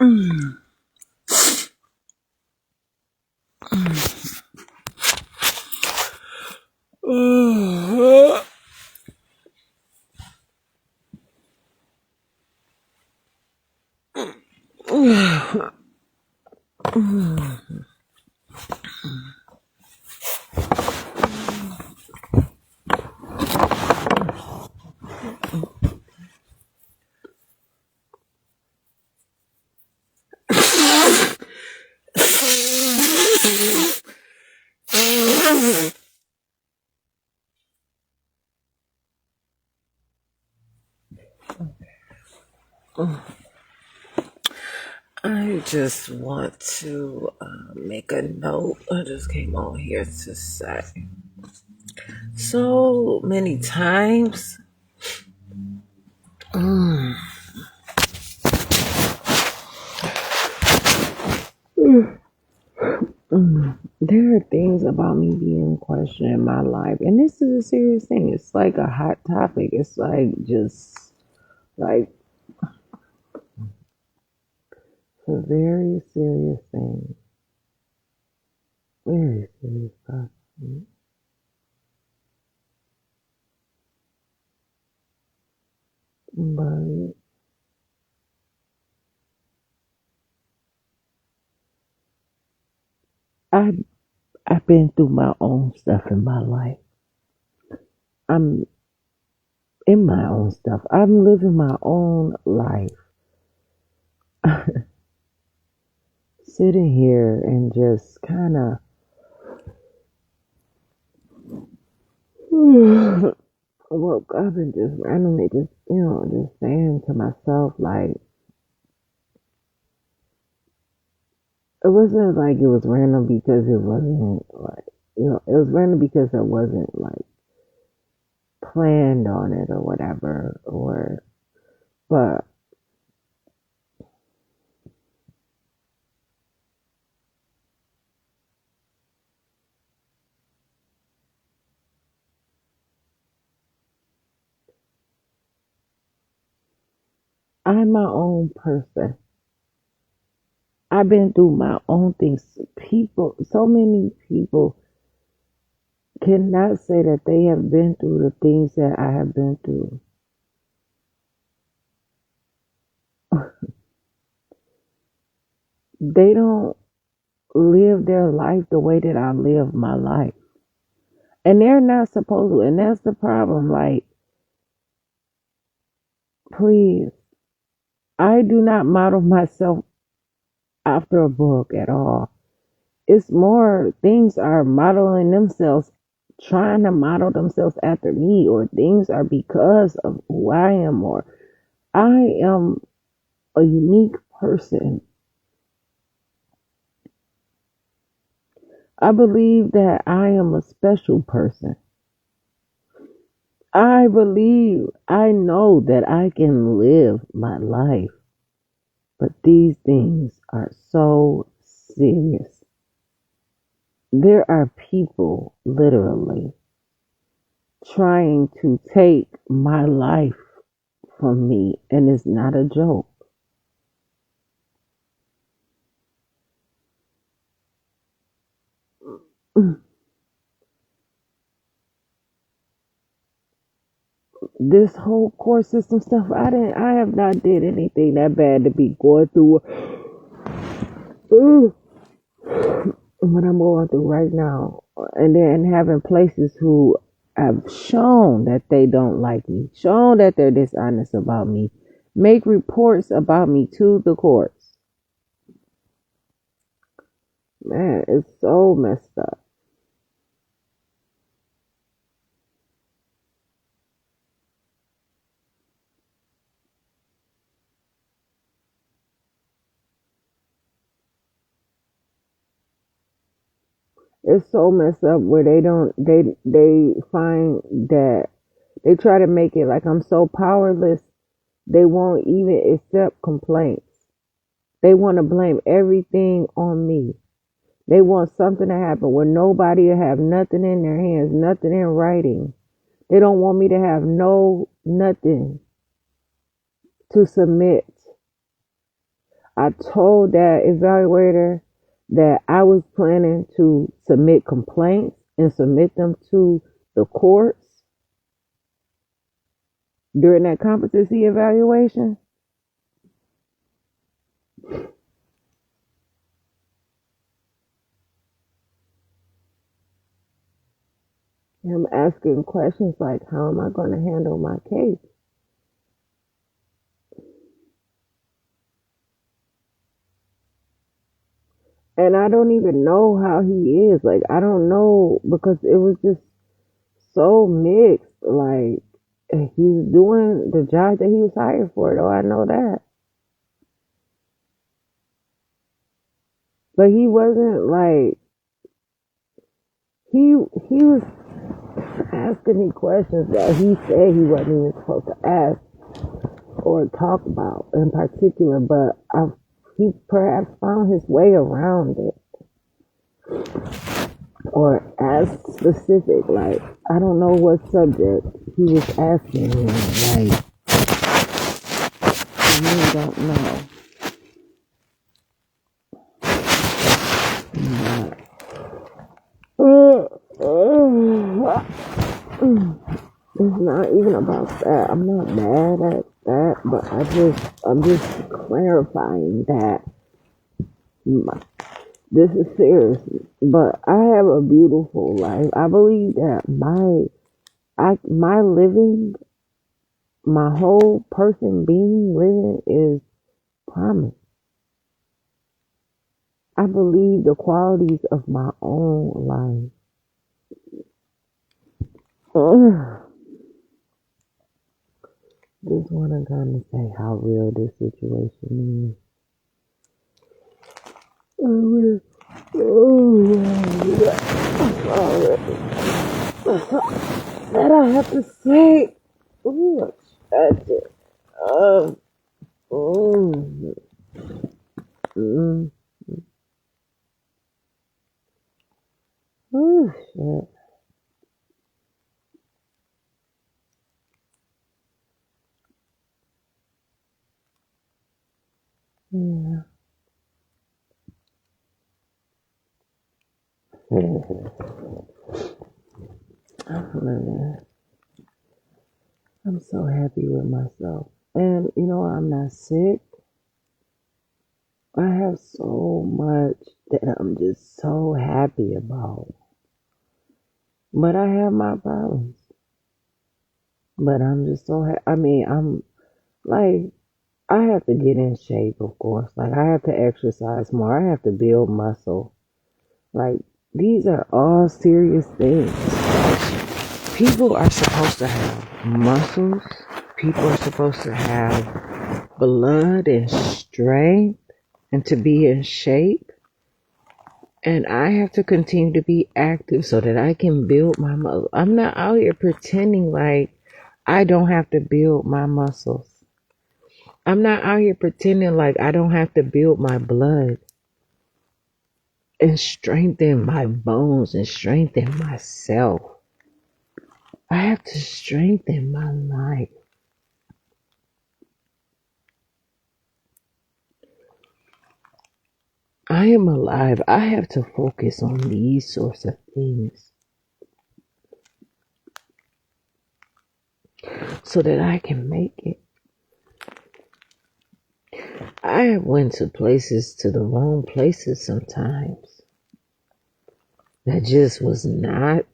Mm. I just want to make a note. I just came on here to say so many times. There are things about me being questioned in my life, and this is a serious thing. It's like a hot topic. It's like just like a very serious thing. Very serious stuff. But I I've been through my own stuff in my life. I'm in my own stuff. I'm living my own life. Sitting here and just kind of woke up and just randomly just saying to myself, like, it wasn't like it was random because it wasn't like, it was random because it wasn't like planned on it or whatever, but I'm my own person. I've been through my own things. So many people cannot say that they have been through the things that I have been through. They don't live their life the way that I live my life. And they're not supposed to. And that's the problem. Like, please, I do not model myself after a book at all. It's more things are modeling themselves, trying to model themselves after me, or things are because of who I am, or I am a unique person. I believe that I am a special person. I know that I can live my life, but these things are so serious. There are people literally trying to take my life from me, and it's not a joke. This whole court system stuff, I have not did anything that bad to be going through what I'm going through right now, and then having places who have shown that they don't like me, shown that they're dishonest about me, make reports about me to the courts. Man, it's so messed up. It's so messed up where they find that they try to make it like I'm so powerless. They won't even accept complaints. They want to blame everything on me. They want something to happen where nobody will have nothing in their hands, nothing in writing. They don't want me to have nothing to submit. I told that evaluator that I was planning to submit complaints and submit them to the courts during that competency evaluation. I'm asking questions like, how am I going to handle my case? And I don't even know how he is. Like, I don't know because it was just so mixed. Like, he's doing the job that he was hired for, though. I know that. But he wasn't like, he was asking me questions that he said he wasn't even supposed to ask or talk about in particular, but he perhaps found his way around it or asked specific. Like, I don't know what subject he was asking me. Like, I really don't know. But, it's not even about that. I'm not mad at that, but I'm just clarifying that this is serious. But I have a beautiful life. I believe that my living, my whole person being living is promise. I believe the qualities of my own life. Just want to kind of say how real this situation is. That I have to say. Ooh, that's it. Oh, shit. Yeah. I'm so happy with myself. And you know, I'm not sick. I have so much that I'm just so happy about. But I have my problems. But I'm just so I mean, I'm like, I have to get in shape, of course. Like, I have to exercise more. I have to build muscle. Like, these are all serious things. People are supposed to have muscles. People are supposed to have blood and strength and to be in shape. And I have to continue to be active so that I can build my muscle. I'm not out here pretending like I don't have to build my muscles. I'm not out here pretending like I don't have to build my blood and strengthen my bones and strengthen myself. I have to strengthen my life. I am alive. I have to focus on these sorts of things so that I can make it. I have went to the wrong places sometimes. That just was not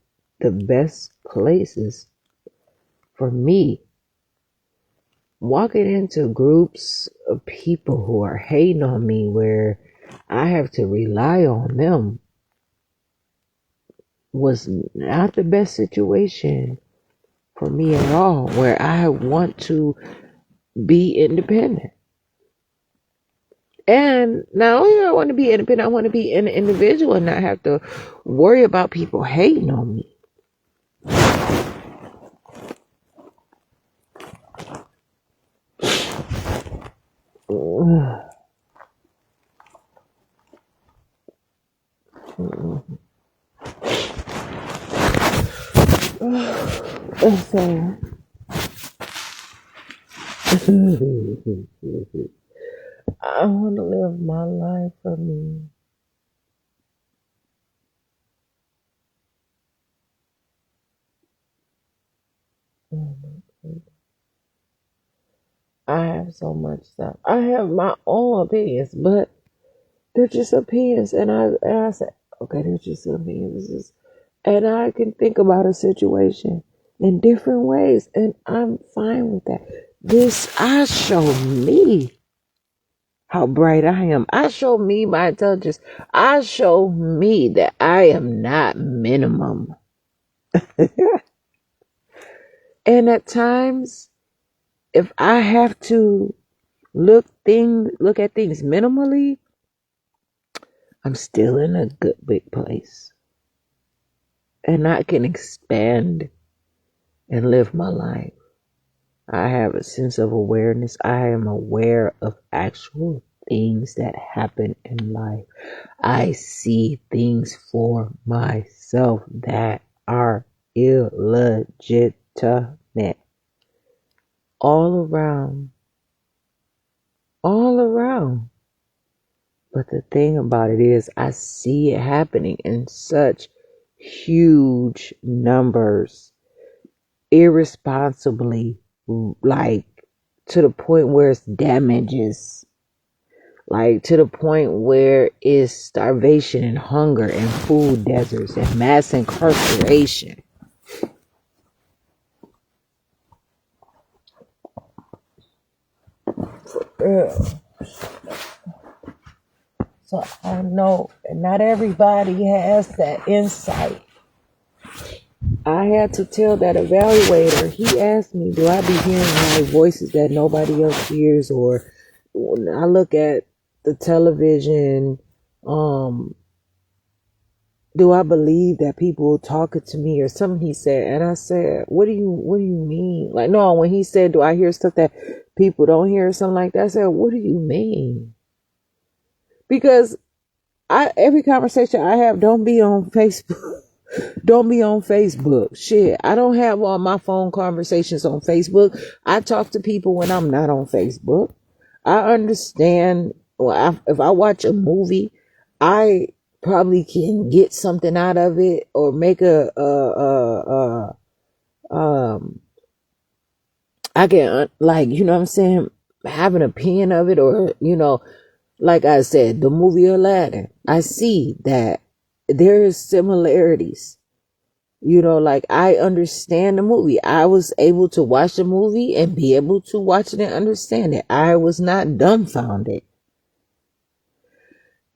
the best places for me. Walking into groups of people who are hating on me where I have to rely on them was not the best situation for me at all, where I want to be independent. And not only do I want to be independent, I want to be an individual and not have to worry about people hating on me. And so I want to live my life for me. Oh my goodness. I have so much stuff. I have my own opinions, but they're just opinions. And I said, okay, they're just opinions. And I can think about a situation in different ways, and I'm fine with that. I show me how bright I am. I show me my intelligence. I show me that I am not minimum. And at times, if I have to look at things minimally, I'm still in a good big place. And I can expand and live my life. I have a sense of awareness. I am aware of actual things that happen in life. I see things for myself that are illegitimate all around. All around. But the thing about it is, I see it happening in such huge numbers, irresponsibly, like to the point where it's damages, like to the point where it's starvation and hunger and food deserts and mass incarceration. So I know, and not everybody has that insight. I had to tell that evaluator, he asked me, do I be hearing like voices that nobody else hears? Or when I look at the television, do I believe that people talking to me or something he said? And I said, what do you mean? Like, no, when he said, do I hear stuff that people don't hear or something like that? I said, what do you mean? Because every conversation I have, don't be on Facebook. Don't be on Facebook. Shit, I don't have all my phone conversations on Facebook. I talk to people when I'm not on Facebook. I understand. Well, if I watch a movie, I probably can get something out of it or make I can, like, you know what I'm saying, have an opinion of it, or, like I said, the movie Aladdin, I see that there's similarities. Like, I understand the movie. I was able to watch the movie and be able to watch it and understand it. I was not dumbfounded.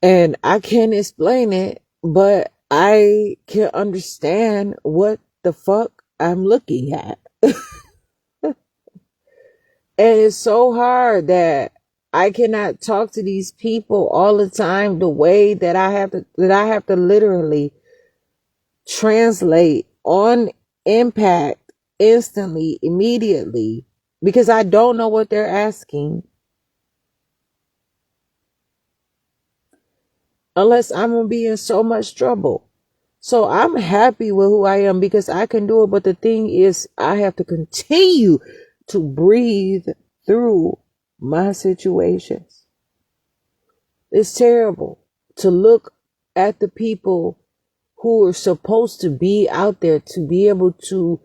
And I can't explain it, but I can understand what the fuck I'm looking at. And it's so hard that I cannot talk to these people all the time the way that I have to literally translate on impact instantly, immediately, because I don't know what they're asking unless I'm going to be in so much trouble. So I'm happy with who I am because I can do it. But the thing is, I have to continue to breathe through my situations. It's terrible to look at the people who are supposed to be out there to be able to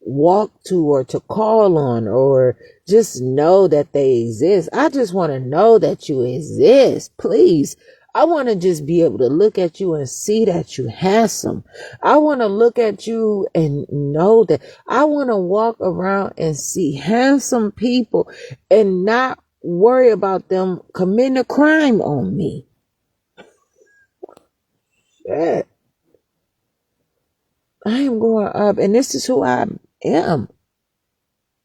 walk to or to call on or just know that they exist. I just want to know that you exist, please. I want to just be able to look at you and see that you handsome. I want to look at you and know that. I want to walk around and see handsome people and not worry about them committing a crime on me. Shit. I am going up, and this is who I am.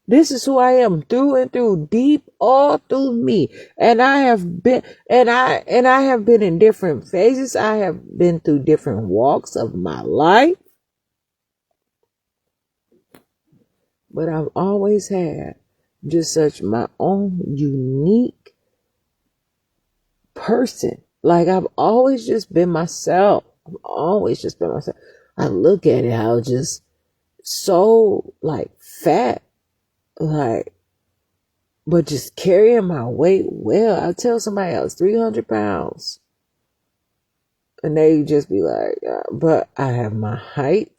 This is who I am through and through, deep all through me. And I have been, and I have been in different phases. I have been through different walks of my life. But I've always had just such my own unique person. Like, I've always just been myself. I've always just been myself. I look at it, how just so like fat, like, But just carrying my weight well. I tell somebody else 300 pounds. And they just be like, but I have my height.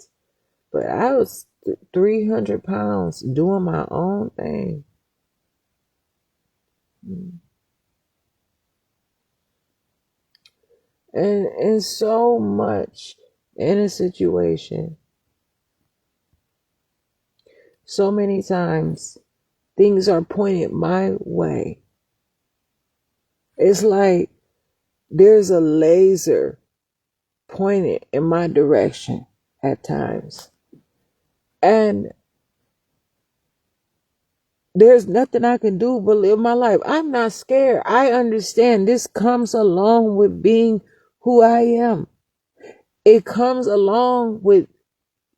But I was 300 pounds doing my own thing. And so much in a situation, so many times, things are pointed my way. It's like there's a laser pointed in my direction at times. And there's nothing I can do but live my life. I'm not scared. I understand this comes along with being who I am. It comes along with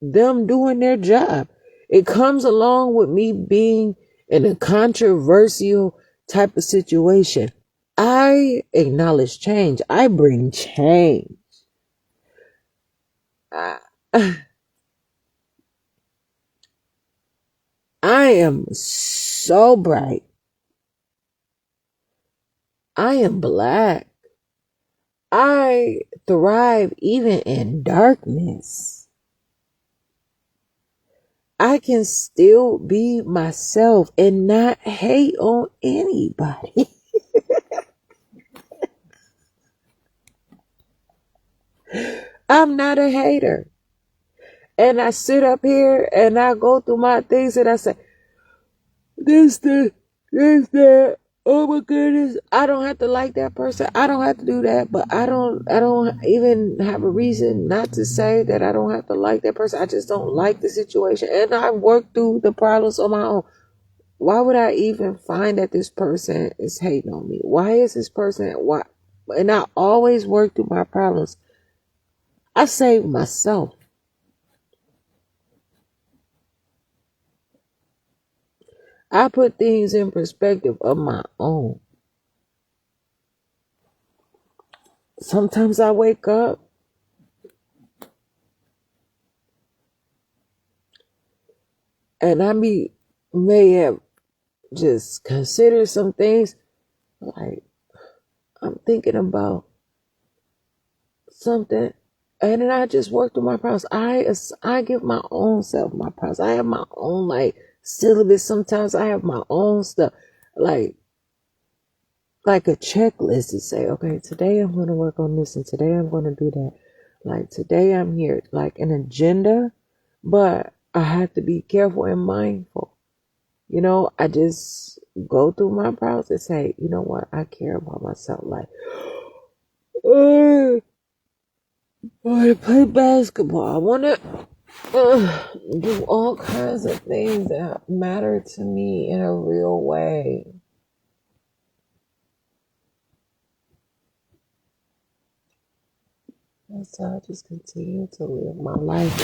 them doing their job. It comes along with me being in a controversial type of situation. I acknowledge change. I bring change. I am so bright. I am black. I thrive even in darkness. I can still be myself and not hate on anybody. I'm not a hater. And I sit up here and I go through my things and I say, this, that. Oh my goodness. I don't have to like that person. I don't have to do that. But I don't even have a reason not to say that I don't have to like that person. I just don't like the situation. And I work through the problems on my own. Why would I even find that this person is hating on me? Why is this person, why? And I always work through my problems. I save myself. I put things in perspective of my own. Sometimes I wake up and I may have just considered some things, like I'm thinking about something, and then I just work through my problems. I give my own self my problems. I have my own syllabus. Sometimes I have my own stuff, like a checklist to say, okay, today I'm going to work on this, and today I'm going to do that. Like today I'm here, like an agenda, but I have to be careful and mindful. I just go through my problems and say, you know what? I care about myself. Like, I want to play basketball. I want to do all kinds of things that matter to me in a real way. And so I just continue to live my life.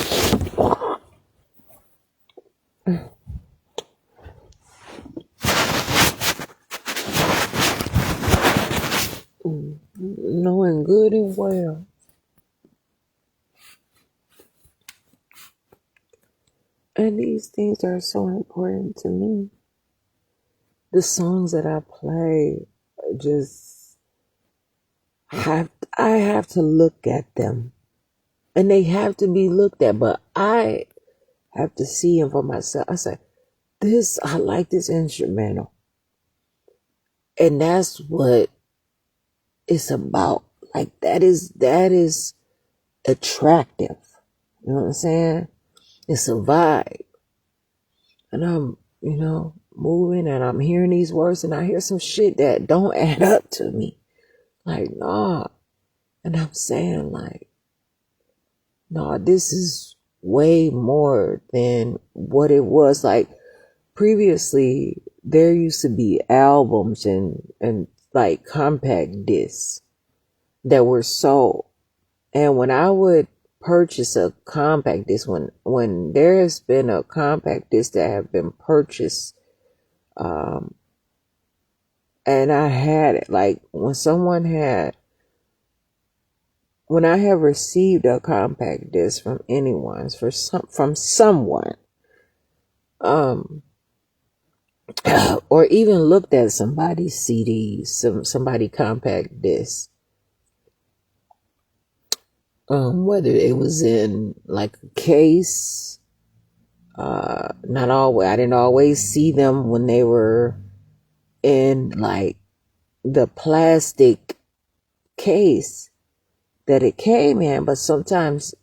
Knowing good and well and these things are so important to me. The songs that I play just I have to look at them, and they have to be looked at, but I have to see them for myself. I say, I like this instrumental, and that's what it's about. Like that is attractive. You know what I'm saying? It's a vibe. And I'm, moving and I'm hearing these words and I hear some shit that don't add up to me. Like, nah. And I'm saying nah, this is way more than what it was. Like previously, there used to be albums and like compact discs that were sold. And when I would purchase a compact disc, when there's been a compact disc that have been purchased, and I had it, like when I have received a compact disc from anyone, from someone, or even looked at somebody's CDs, somebody compact disc, whether it was in like a case. Not always. I didn't always see them when they were in like the plastic case that it came in, but sometimes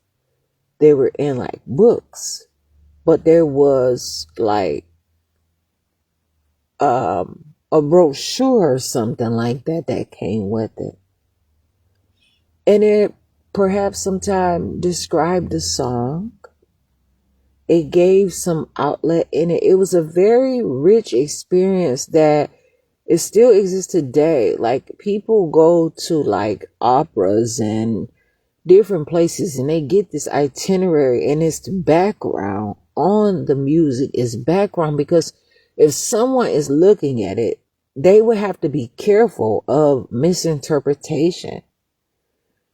they were in like books. But there was like a brochure or something like that that came with it, and it perhaps sometime described the song. It gave some outlet in it. It was a very rich experience that it still exists today. Like people go to like operas and different places and they get this itinerary, and it's the background on the music is background, because if someone is looking at it, they would have to be careful of misinterpretation.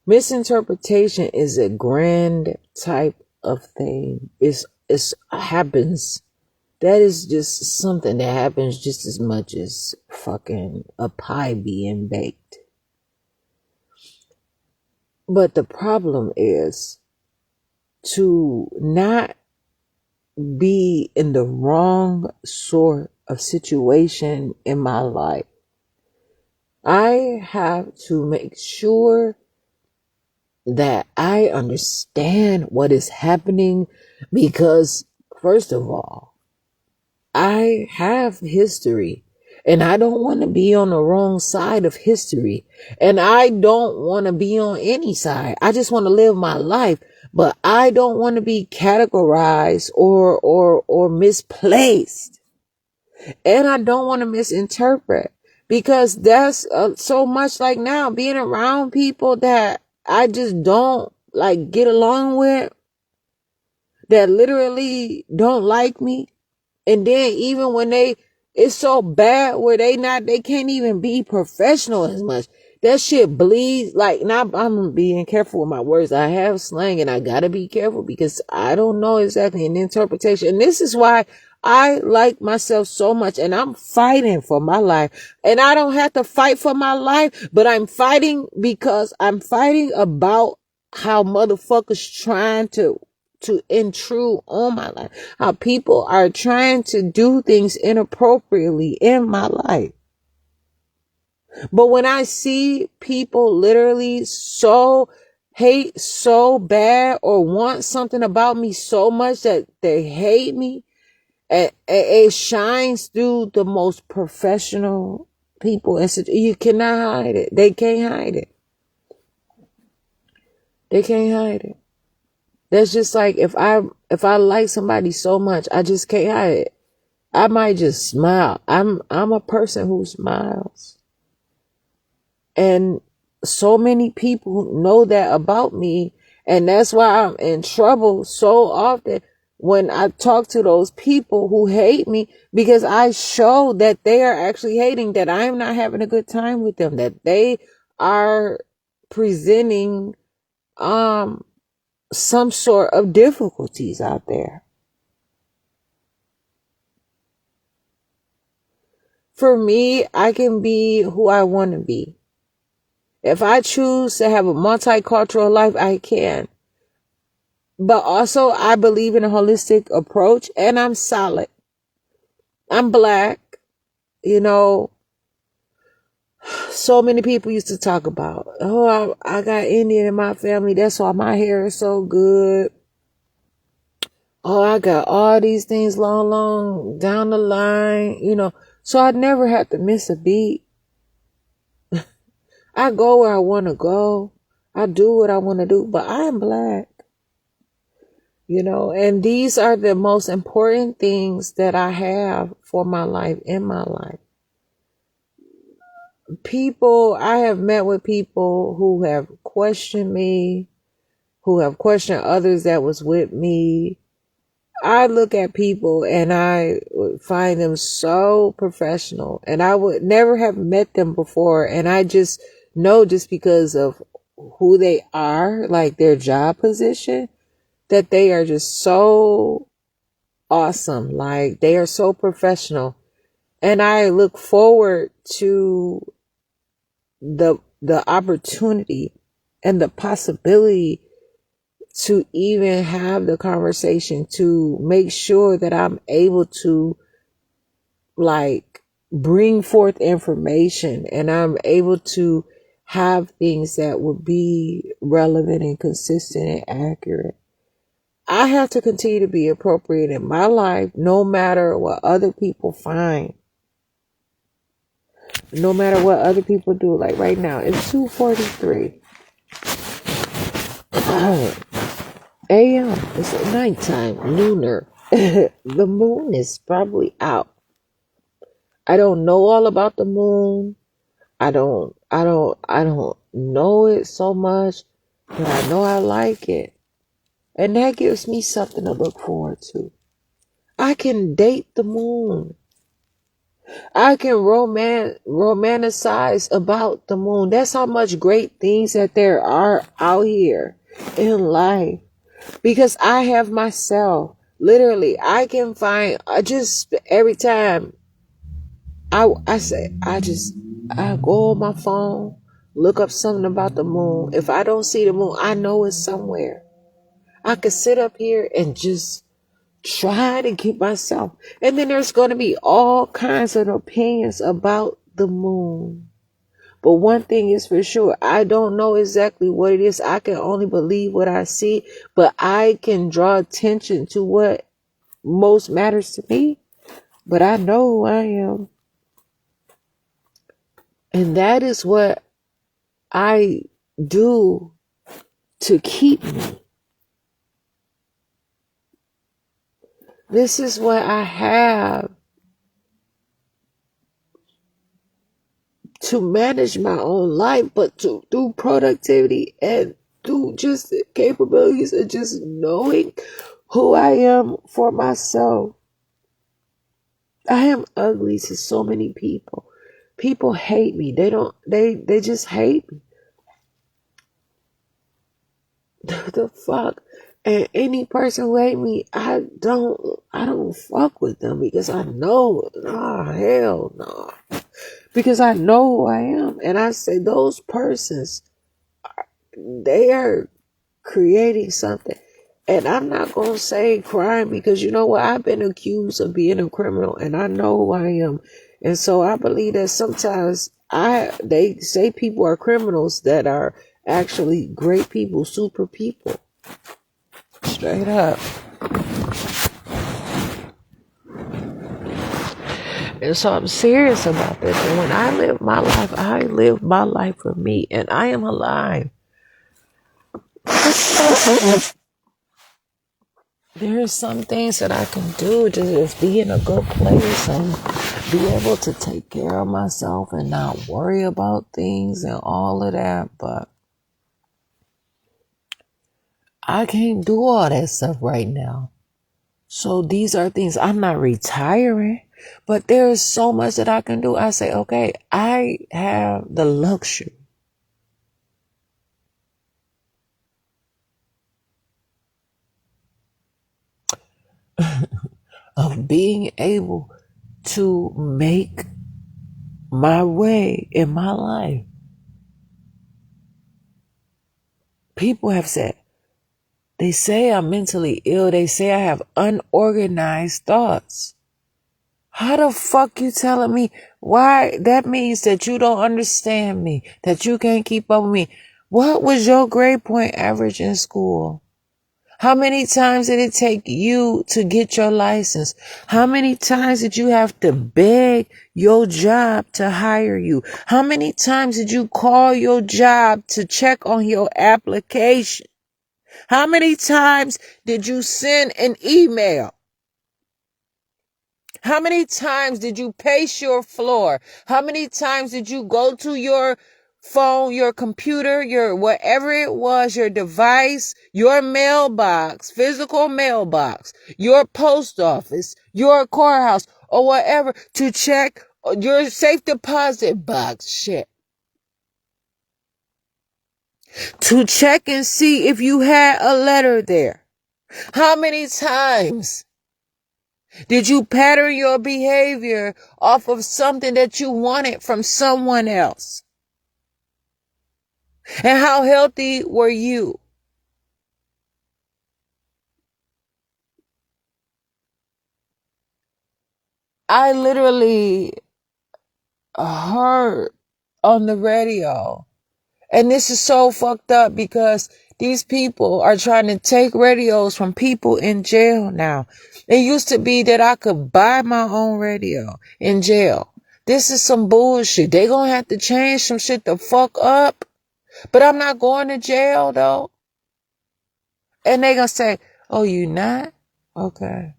Misinterpretation is a grand type of thing. It happens. That is just something that happens just as much as fucking a pie being baked. But the problem is to not be in the wrong sort of situation in my life. I have to make sure that I understand what is happening, because first of all, I have history, and I don't want to be on the wrong side of history, and I don't want to be on any side. I just want to live my life, but I don't want to be categorized or misplaced, and I don't want to misinterpret, because that's so much like now being around people that I just don't like get along with, that literally don't like me. And then even when it's so bad where they can't even be professional as much. That shit bleeds. Like, now I'm being careful with my words. I have slang and I gotta be careful because I don't know exactly an interpretation. And this is why I like myself so much, and I'm fighting for my life. And I don't have to fight for my life, but I'm fighting because I'm fighting about how motherfuckers trying to intrude on my life. How people are trying to do things inappropriately in my life. But when I see people literally hate so bad or want something about me so much that they hate me, it shines through the most professional people. You cannot hide it. They can't hide it. They can't hide it. That's just like if I like somebody so much, I just can't hide it. I might just smile. I'm a person who smiles. And so many people know that about me, and that's why I'm in trouble so often when I talk to those people who hate me, because I show that they are actually hating, that I am not having a good time with them, that they are presenting some sort of difficulties out there. For me, I can be who I want to be. If I choose to have a multicultural life, I can. But also, I believe in a holistic approach, and I'm solid. I'm black. You know, so many people used to talk about, oh, I got Indian in my family. That's why my hair is so good. Oh, I got all these things long down the line, you know. So I never have to miss a beat. I go where I want to go. I do what I want to do, but I am black, you know, and these are the most important things that I have for my life, in my life. I have met with people who have questioned me, who have questioned others that was with me. I look at people and I find them so professional, and I would never have met them before. And I just know, just because of who they are, like their job position, that they are just so awesome. Like, they are so professional. And I look forward to the opportunity and the possibility to even have the conversation, to make sure that I'm able to like bring forth information and I'm able to have things that would be relevant and consistent and accurate. I have to continue to be appropriate in my life, no matter what other people find, no matter what other people do. Like right now, it's 2:43 a.m. It's nighttime, lunar. The moon is probably out. I don't know all about the moon. I don't know it so much, but I know I like it. And that gives me something to look forward to. I can date the moon. I can romanticize about the moon. That's how much great things that there are out here in life. Because I have myself. Literally, I can find, every time I go on my phone, look up something about the moon. If I don't see the moon, I know it's somewhere. I could sit up here and just try to keep myself. And then there's going to be all kinds of opinions about the moon. But one thing is for sure, I don't know exactly what it is. I can only believe what I see, but I can draw attention to what most matters to me. But I know who I am. And that is what I do to keep me. This is what I have to manage my own life, but through productivity and through just the capabilities of just knowing who I am for myself. I am ugly to so many people. People hate me. They just hate me. The fuck? And any person who hate me, I don't fuck with them because I know, hell no. Because I know who I am. And I say those persons, they are creating something. And I'm not going to say crime because you know what? I've been accused of being a criminal and I know who I am. And so I believe that sometimes they say people are criminals that are actually great people, super people. Straight up. And so I'm serious about this. And when I live my life for me. And I am alive. There are some things that I can do to just be in a good place and be able to take care of myself and not worry about things and all of that. But I can't do all that stuff right now. So these are things, I'm not retiring, but there is so much that I can do. I say, okay, I have the luxury of being able to make my way in my life. People have said, they say I'm mentally ill. They say I have unorganized thoughts. How the fuck you telling me? Why? That means that you don't understand me, that you can't keep up with me. What was your grade point average in school? How many times did it take you to get your license? How many times did you have to beg your job to hire you? How many times did you call your job to check on your application? How many times did you send an email? How many times did you pace your floor? How many times did you go to your phone, your computer, your whatever it was, your device, your mailbox, physical mailbox, your post office, your courthouse, or whatever to check your safe deposit box shit? To check and see if you had a letter there. How many times Did you pattern your behavior off of something that you wanted from someone else? And how healthy were you? I literally heard on the radio, and this is so fucked up because these people are trying to take radios from people in jail now. It used to be that I could buy my own radio in jail. This is some bullshit. They gonna have to change some shit the fuck up. But I'm not going to jail though. And they gonna say, oh, you not? Okay.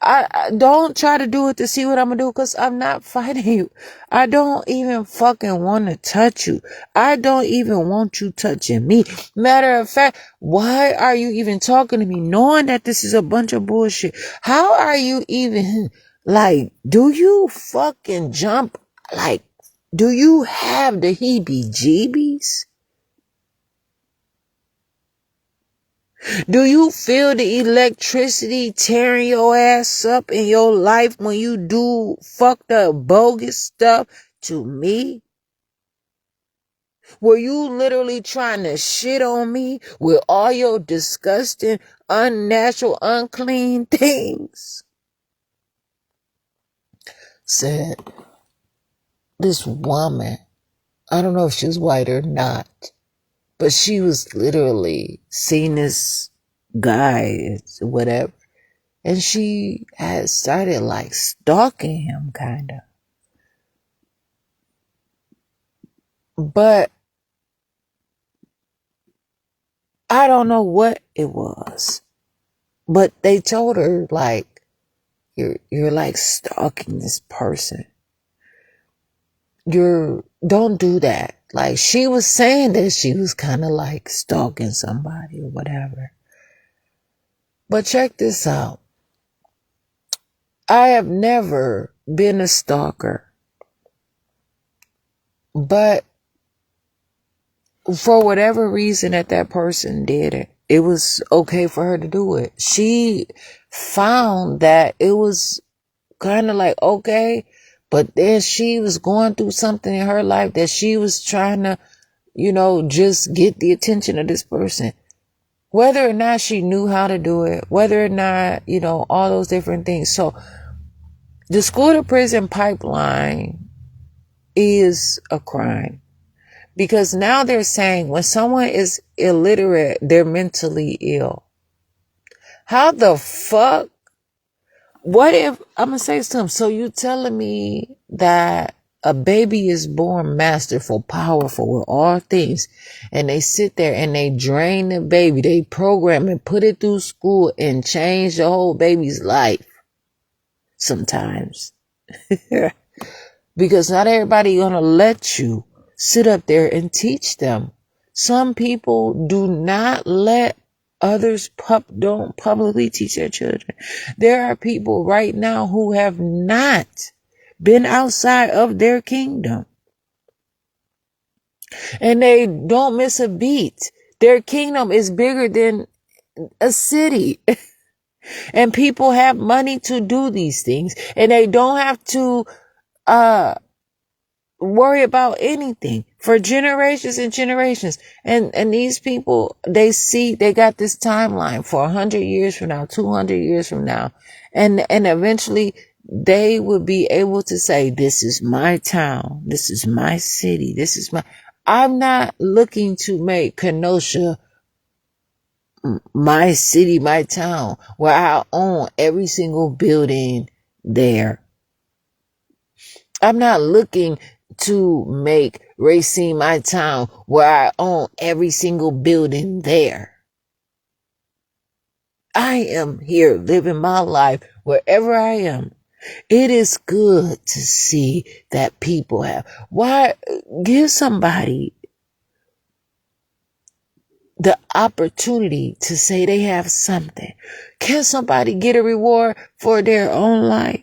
I don't try to do it to see what I'm gonna do, because I'm not fighting you. I don't even fucking want to touch you. I don't even want you touching me. Matter of fact, why are you even talking to me knowing that this is a bunch of bullshit? How are you even, like, do you fucking jump? Like, do you have the heebie-jeebies? Do you feel the electricity tearing your ass up in your life when you do fucked up bogus stuff to me? Were you literally trying to shit on me with all your disgusting, unnatural, unclean things? Said this woman, I don't know if she was white or not, but she was literally seeing this guy, whatever. And she had started like stalking him, kind of. But I don't know what it was. But they told her, like, you're like stalking this person. Don't do that. Like, she was saying that she was kind of like stalking somebody or whatever. But check this out. I have never been a stalker. But for whatever reason that person did it, it was okay for her to do it. She found that it was kind of like okay, but then she was going through something in her life that she was trying to, just get the attention of this person. Whether or not she knew how to do it, whether or not, all those different things. So the school to prison pipeline is a crime. Because now they're saying when someone is illiterate, they're mentally ill. How the fuck? What if, I'm going to say something. So you telling me that a baby is born masterful, powerful with all things, and they sit there and they drain the baby, they program and put it through school and change the whole baby's life sometimes. Because not everybody gonna let you sit up there and teach them. Some people do not let others don't publicly teach their children. There are people right now who have not been outside of their kingdom. And they don't miss a beat. Their kingdom is bigger than a city. And people have money to do these things. And they don't have to worry about anything for generations and generations. And these people, they got this timeline for 100 years from now, 200 years from now. And eventually they will be able to say, this is my town. This is my city. I'm not looking to make Kenosha my city, my town, where I own every single building there. I'm not looking to make Racine my town where I own every single building there. I am here living my life wherever I am. It is good to see that people have. Why give somebody the opportunity to say they have something? Can somebody get a reward for their own life?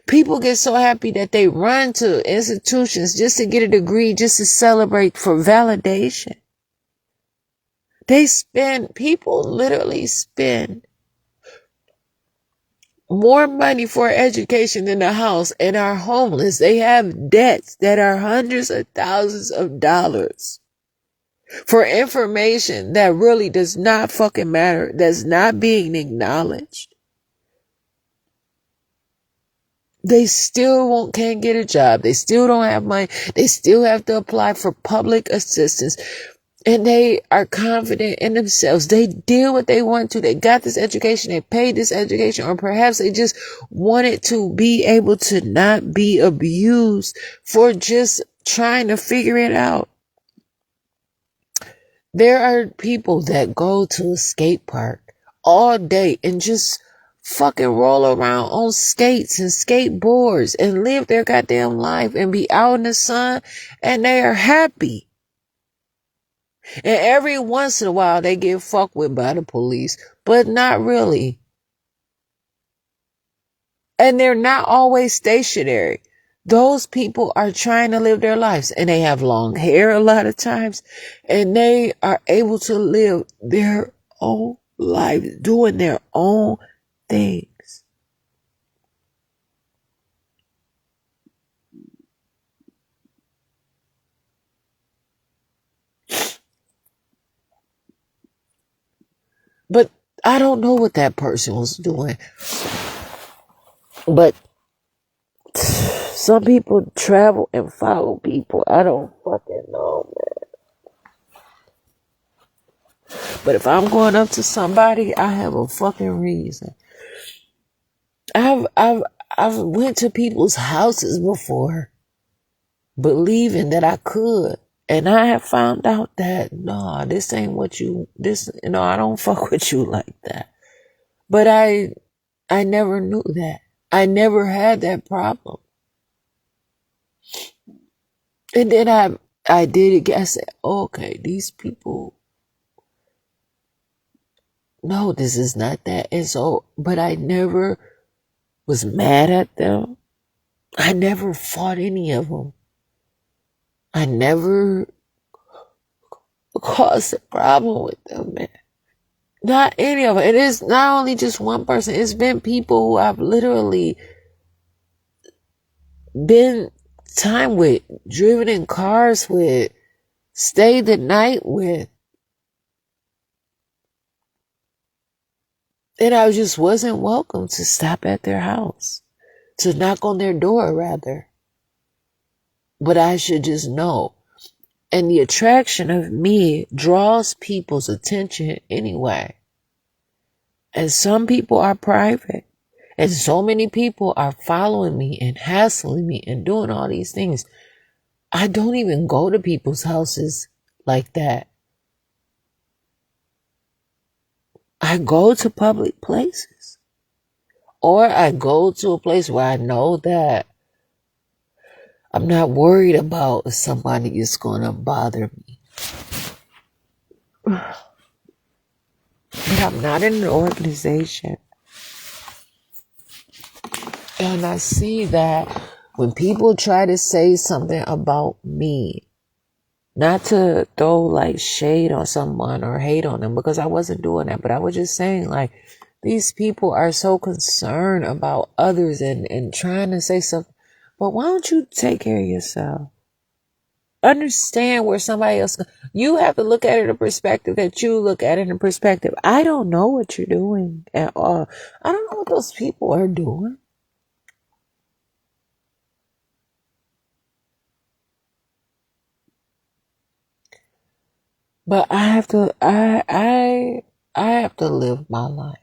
People get so happy that they run to institutions just to get a degree, just to celebrate for validation. People literally spend more money for education than the house and are homeless. They have debts that are hundreds of thousands of dollars for information that really does not fucking matter, that's not being acknowledged. They still can't get a job. They still don't have money. They still have to apply for public assistance. And they are confident in themselves. They did what they want to. They got this education. They paid this education. Or perhaps they just wanted to be able to not be abused for just trying to figure it out. There are people that go to a skate park all day and just fucking roll around on skates and skateboards and live their goddamn life and be out in the sun, and they are happy. And every once in a while they get fucked with by the police, but not really. And they're not always stationary. Those people are trying to live their lives, and they have long hair a lot of times, and they are able to live their own life, doing their own things. But I don't know what that person was doing. But some people travel and follow people. I don't fucking know, man. But if I'm going up to somebody, I have a fucking reason. I've went to people's houses before, believing that I could. And I have found out that, no, this ain't what I don't fuck with you like that. But I never knew that. I never had that problem. And then I did it again. I said, okay, these people, no, this is not that. And so, but I never was mad at them. I never fought any of them. I never caused a problem with them, man. Not any of it. It is not only just one person. It's been people who I've literally been time with, driven in cars with, stayed the night with. And I just wasn't welcome to stop at their house, to knock on their door rather. But I should just know. And the attraction of me draws people's attention anyway. And some people are private. And so many people are following me and hassling me and doing all these things. I don't even go to people's houses like that. I go to public places. Or I go to a place where I know that I'm not worried about if somebody is going to bother me. But I'm not in an organization. And I see that when people try to say something about me, not to throw like shade on someone or hate on them, because I wasn't doing that, but I was just saying, like, these people are so concerned about others and trying to say something. But why don't you take care of yourself? Understand where somebody else, you have to look at it in a perspective that you look at it in a perspective. I don't know what you're doing at all. I don't know what those people are doing. But I have to live my life.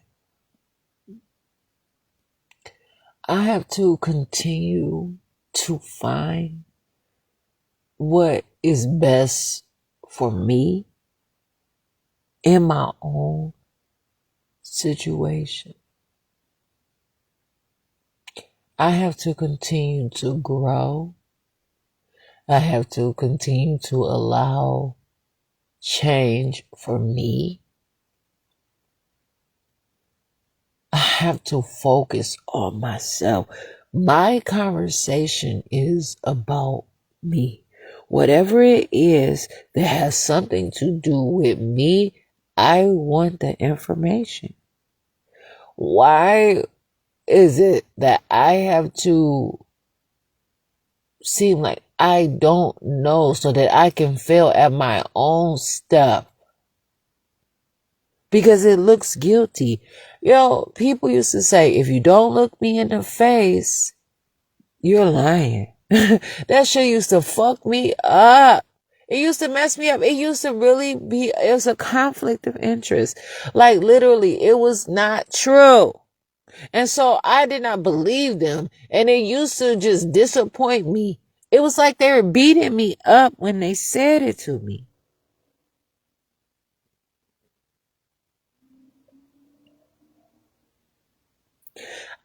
I have to continue to find what is best for me in my own situation. I have to continue to grow. I have to continue to allow change for me. I have to focus on myself. My conversation is about me. Whatever it is that has something to do with me, I want the information. Why is it that I have to seem like I don't know so that I can fail at my own stuff? Because it looks guilty. People used to say, if you don't look me in the face, you're lying. That shit used to fuck me up. It used to mess me up. It used to really be, it was a conflict of interest. Like literally, it was not true. And so I did not believe them. And it used to just disappoint me. It was like they were beating me up when they said it to me.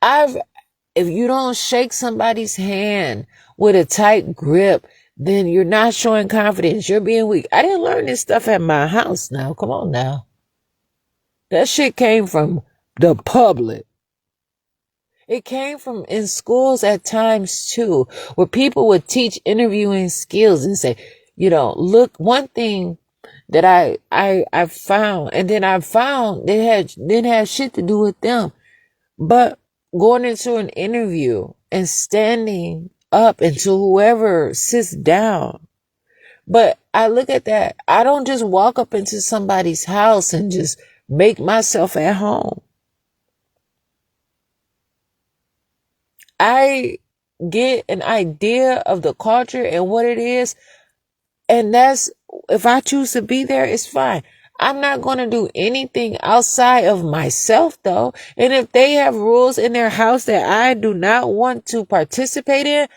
If you don't shake somebody's hand with a tight grip, then you're not showing confidence. You're being weak. I didn't learn this stuff at my house now. Come on now. That shit came from the public. It came from in schools at times too, where people would teach interviewing skills and say, look, one thing that I found, and then I found it didn't have shit to do with them, but going into an interview and standing up into whoever sits down. But I look at that. I don't just walk up into somebody's house and just make myself at home. I get an idea of the culture and what it is. And that's, if I choose to be there, it's fine. I'm not going to do anything outside of myself though. And if they have rules in their house that I do not want to participate in,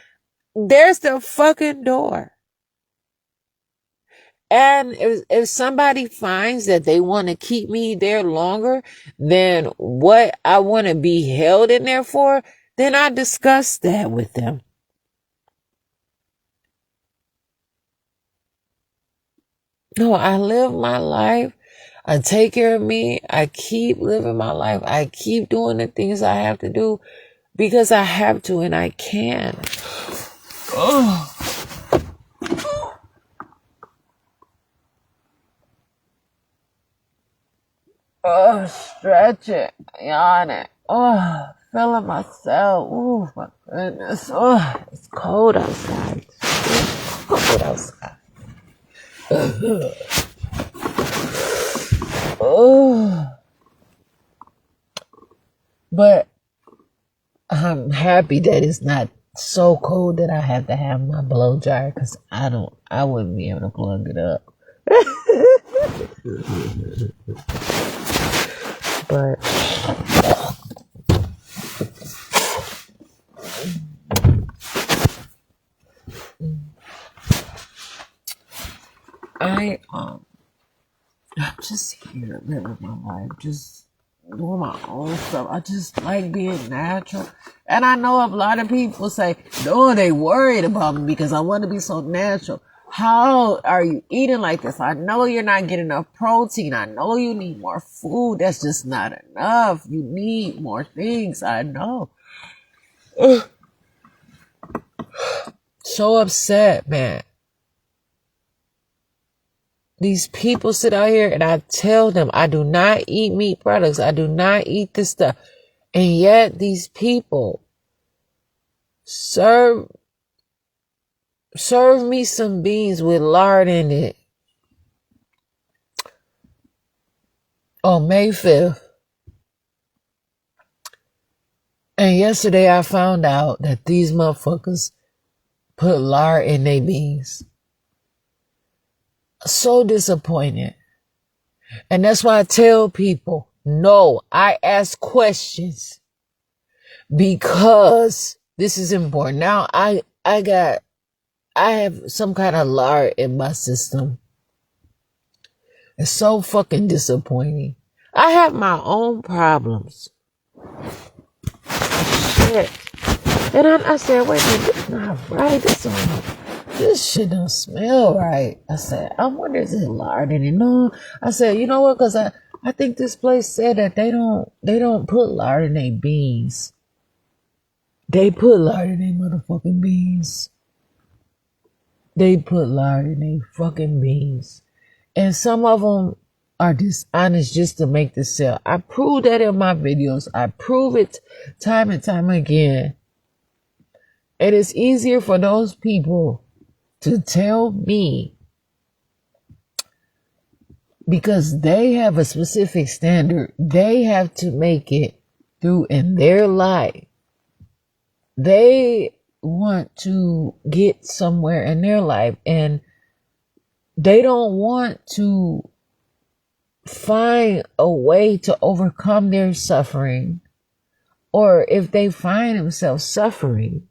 there's the fucking door. And if somebody finds that they want to keep me there longer than what I want to be held in there for, then I discuss that with them. No, I live my life. I take care of me. I keep living my life. I keep doing the things I have to do because I have to and I can. Oh. Oh, stretch it, yawn it. Oh, feeling myself. Oh, my goodness. Oh, it's cold outside. It's cold outside. Oh. But I'm happy that it's not so cold that I have to have my blow dryer because I wouldn't be able to plug it up. But I'm just here living my life, just doing my own stuff. I just like being natural. And I know a lot of people say, no, they worried about me because I want to be so natural. How are you eating like this? I know you're not getting enough protein. I know you need more food. That's just not enough. You need more things. I know. So upset, man. These people sit out here and I tell them I do not eat meat products. I do not eat this stuff. And yet these people serve me some beans with lard in it on May 5th. And yesterday I found out that these motherfuckers put lard in their beans. So disappointed. And that's why I tell people, no, I ask questions because this is important. Now I have some kind of lard in my system. It's so fucking disappointing. I have my own problems. Shit. And I said, wait a minute, this is not right. This shit don't smell right. I said, I wonder is it lard in it? No. I said, you know what? Because I think this place said that they don't put lard in their beans. They put lard in their motherfucking beans. They put lard in their fucking beans. And some of them are dishonest just to make the sale. I prove that in my videos. I prove it time and time again. It is easier for those people to tell me because they have a specific standard. They have to make it through in their life. They want to get somewhere in their life and they don't want to find a way to overcome their suffering, or if they find themselves suffering,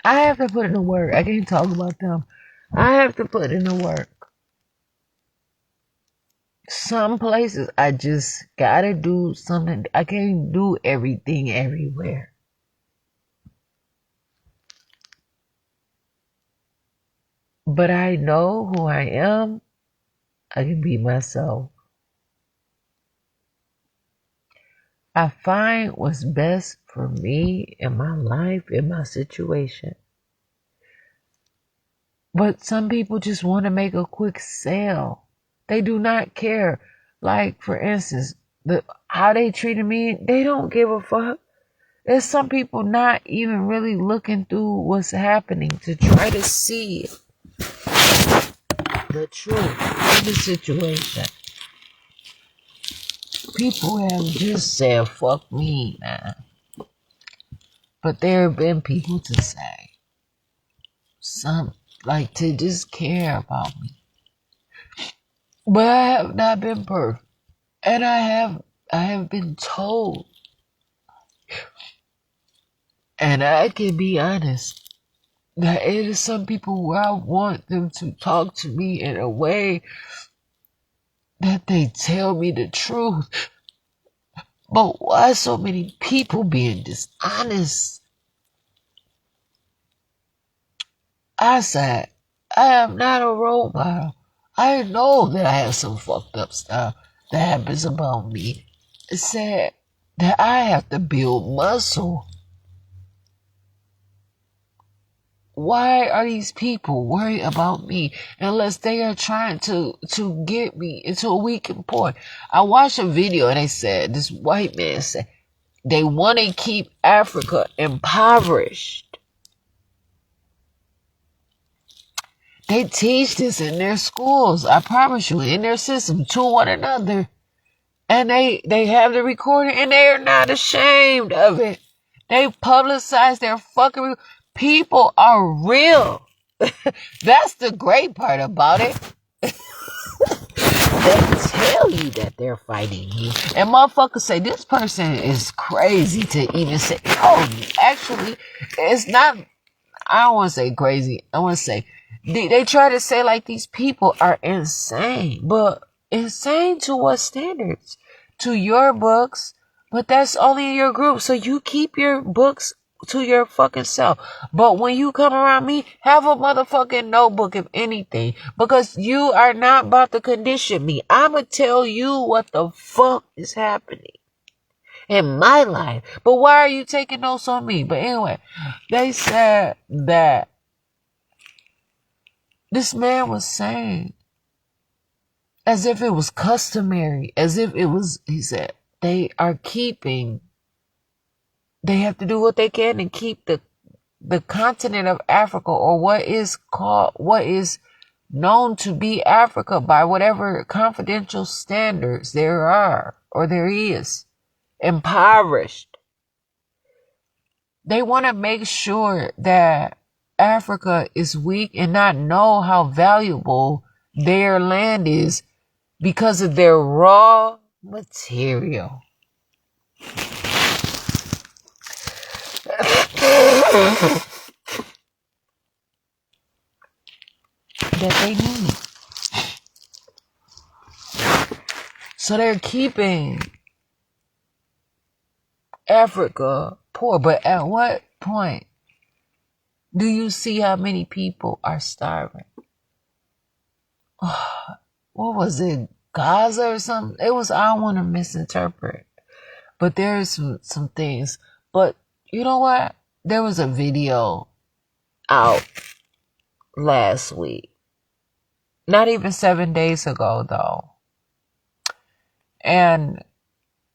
I have to put in the work. I can't talk about them. I have to put in the work. Some places I just gotta do something. I can't do everything everywhere. But I know who I am. I can be myself. I find what's best for me in my life, in my situation. But some people just want to make a quick sale. They do not care. Like, for instance, how they treated me, they don't give a fuck. There's some people not even really looking through what's happening to try to see the truth of the situation. People have just said, fuck me, man. But there have been people to say, some, like, to just care about me. But I have not been perfect. And I have been told, and I can be honest, that it is some people where I want them to talk to me in a way that they tell me the truth. But why so many people being dishonest? I said, I am not a role model. I know that I have some fucked up stuff that happens about me. It said that I have to build muscle. Why are these people worried about me unless they are trying to get me into a weakened point? I watched a video and they said, this white man said, they want to keep Africa impoverished. They teach this in their schools, I promise you, in their system, to one another. And they have the recording and they are not ashamed of it. They publicize their fucking... People are real. That's the great part about it. They tell you that they're fighting you. And motherfuckers say, this person is crazy to even say... Oh, actually, it's not... I don't want to say crazy. I want to say... They try to say like these people are insane. But insane to what standards? To your books. But that's only in your group. So you keep your books to your fucking self. But when you come around me, have a motherfucking notebook if anything. Because you are not about to condition me. I'ma tell you what the fuck is happening in my life. But why are you taking notes on me? But anyway, they said that this man was saying, as if it was customary, as if it was, he said, they have to do what they can and keep the continent of Africa, or what is known to be Africa by whatever confidential standards there are, or there is, impoverished. They want to make sure that Africa is weak and not know how valuable their land is because of their raw material. That they need. So they're keeping Africa poor. But at what point do you see how many people are starving? What was it? Gaza or something? It was, I don't want to misinterpret. But there's some things. But you know what? There was a video out last week. Not even 7 days ago, though. And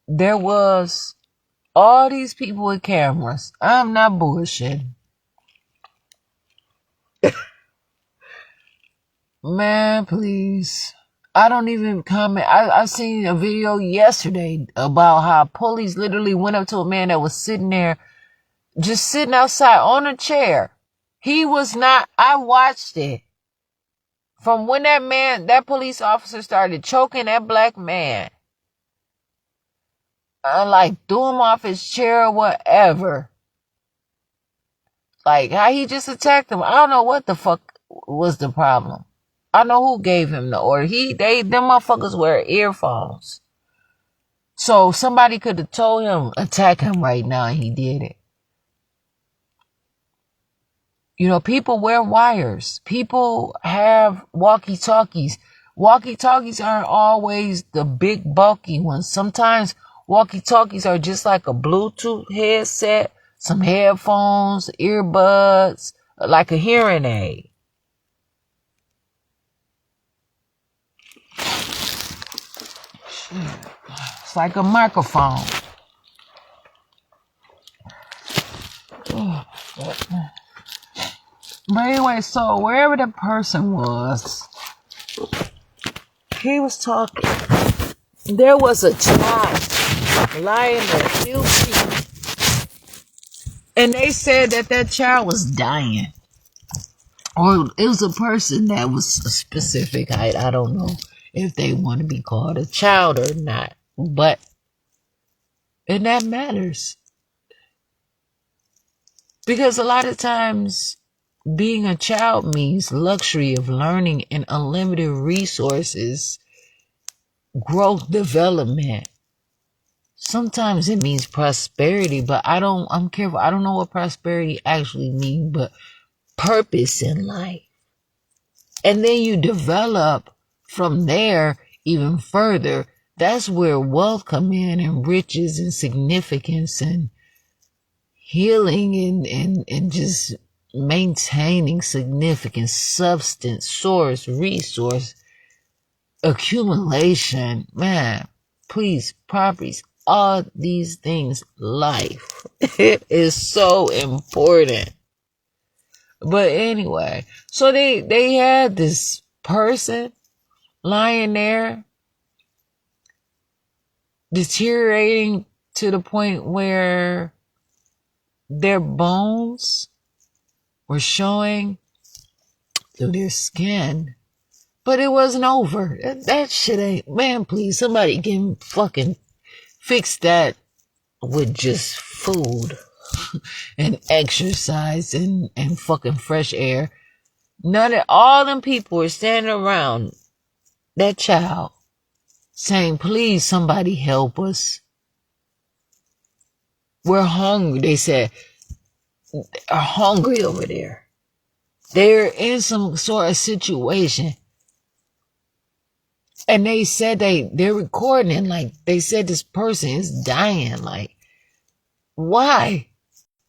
there was all these people with cameras. I'm not bullshitting. Man, please. I don't even comment. I seen a video yesterday about how police literally went up to a man that was sitting there, just sitting outside on a chair. He was not, I watched it. From when that police officer started choking that black man, like threw him off his chair or whatever. Like how he just attacked him. I don't know what the fuck was the problem. I know who gave him the order. Them motherfuckers wear earphones. So somebody could have told him, attack him right now, and he did it. You know, people wear wires. People have walkie-talkies. Walkie-talkies aren't always the big bulky ones. Sometimes walkie-talkies are just like a Bluetooth headset, some headphones, earbuds, like a hearing aid. It's like a microphone. But anyway, so wherever the person was, he was talking. There was a child lying there, few feet. And they said that child was dying. Or it was a person that was a specific height. I don't know if they want to be called a child or not. But, and that matters. Because a lot of times, being a child means luxury of learning and unlimited resources, growth, development. Sometimes it means prosperity, but I'm careful. I don't know what prosperity actually means, but purpose in life. And then you develop from there even further. That's where wealth come in, and riches and significance and healing and just maintaining significance, substance, source, resource, accumulation, man, please, properties, all these things, life. It is so important. But anyway, so they had this person lying there, deteriorating to the point where their bones were showing through their skin. But it wasn't over. That shit ain't, man, please, somebody can fucking fix that with just food and exercise and fucking fresh air. All them people were standing around that child saying, please, somebody help us. We're hungry. They said, are hungry over there. They're in some sort of situation. And they said they're recording it, like they said this person is dying. Like, why?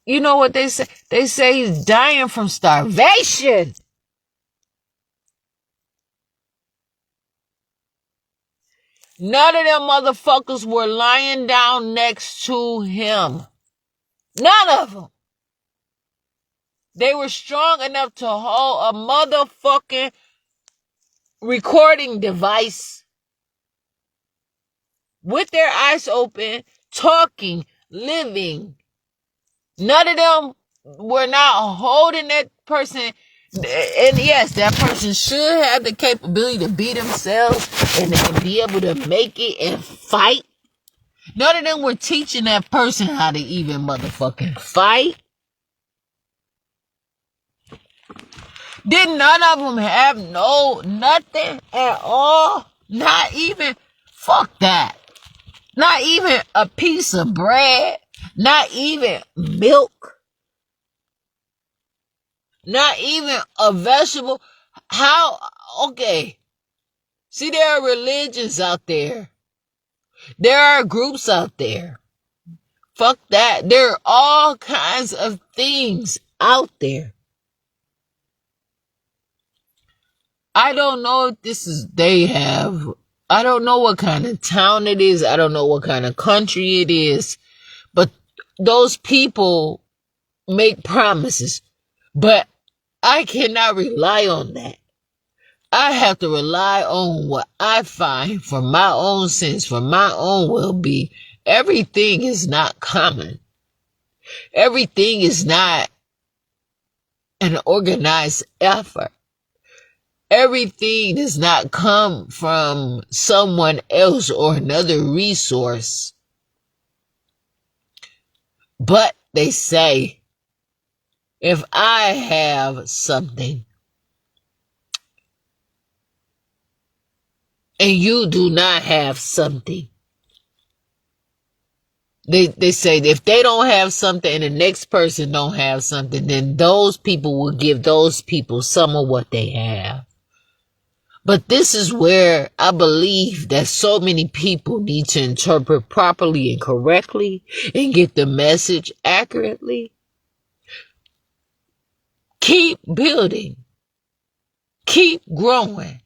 You know what they say? They say he's dying from starvation. None of them motherfuckers were lying down next to him. None of them. They were strong enough to hold a motherfucking recording device with their eyes open, talking, living. None of them were not holding that person. And yes, that person should have the capability to be themselves and be able to make it and fight. None of them were teaching that person how to even motherfucking fight. Did none of them have nothing at all? Not even, fuck that. Not even a piece of bread. Not even milk. Not even a vegetable. How? Okay. See, there are religions out there. There are groups out there Fuck that. There are all kinds of things out there. I don't know if I don't know what kind of town it is. I don't know what kind of country it is. But those people make promises. But I cannot rely on that. I have to rely on what I find for my own sense, for my own well-being. Everything is not common. Everything is not an organized effort. Everything does not come from someone else or another resource. But they say, if I have something and you do not have something, they say if they don't have something and the next person don't have something, then those people will give those people some of what they have. But this is where I believe that so many people need to interpret properly and correctly and get the message accurately. Keep building. Keep growing.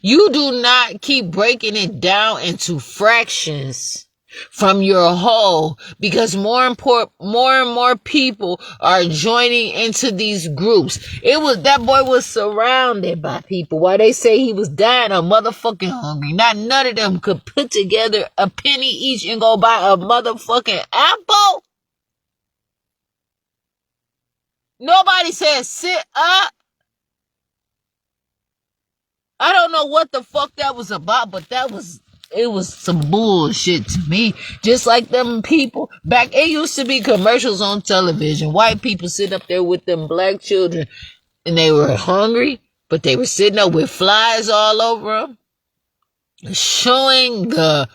You do not keep breaking it down into fractions from your whole, because more and more people are joining into these groups. That boy was surrounded by people while they say he was dying of motherfucking hungry. Not none of them could put together a penny each and go buy a motherfucking apple. Nobody said sit up. I don't know what the fuck that was about, but it was some bullshit to me. Just like them people back, it used to be commercials on television. White people sit up there with them black children and they were hungry, but they were sitting up with flies all over them, showing the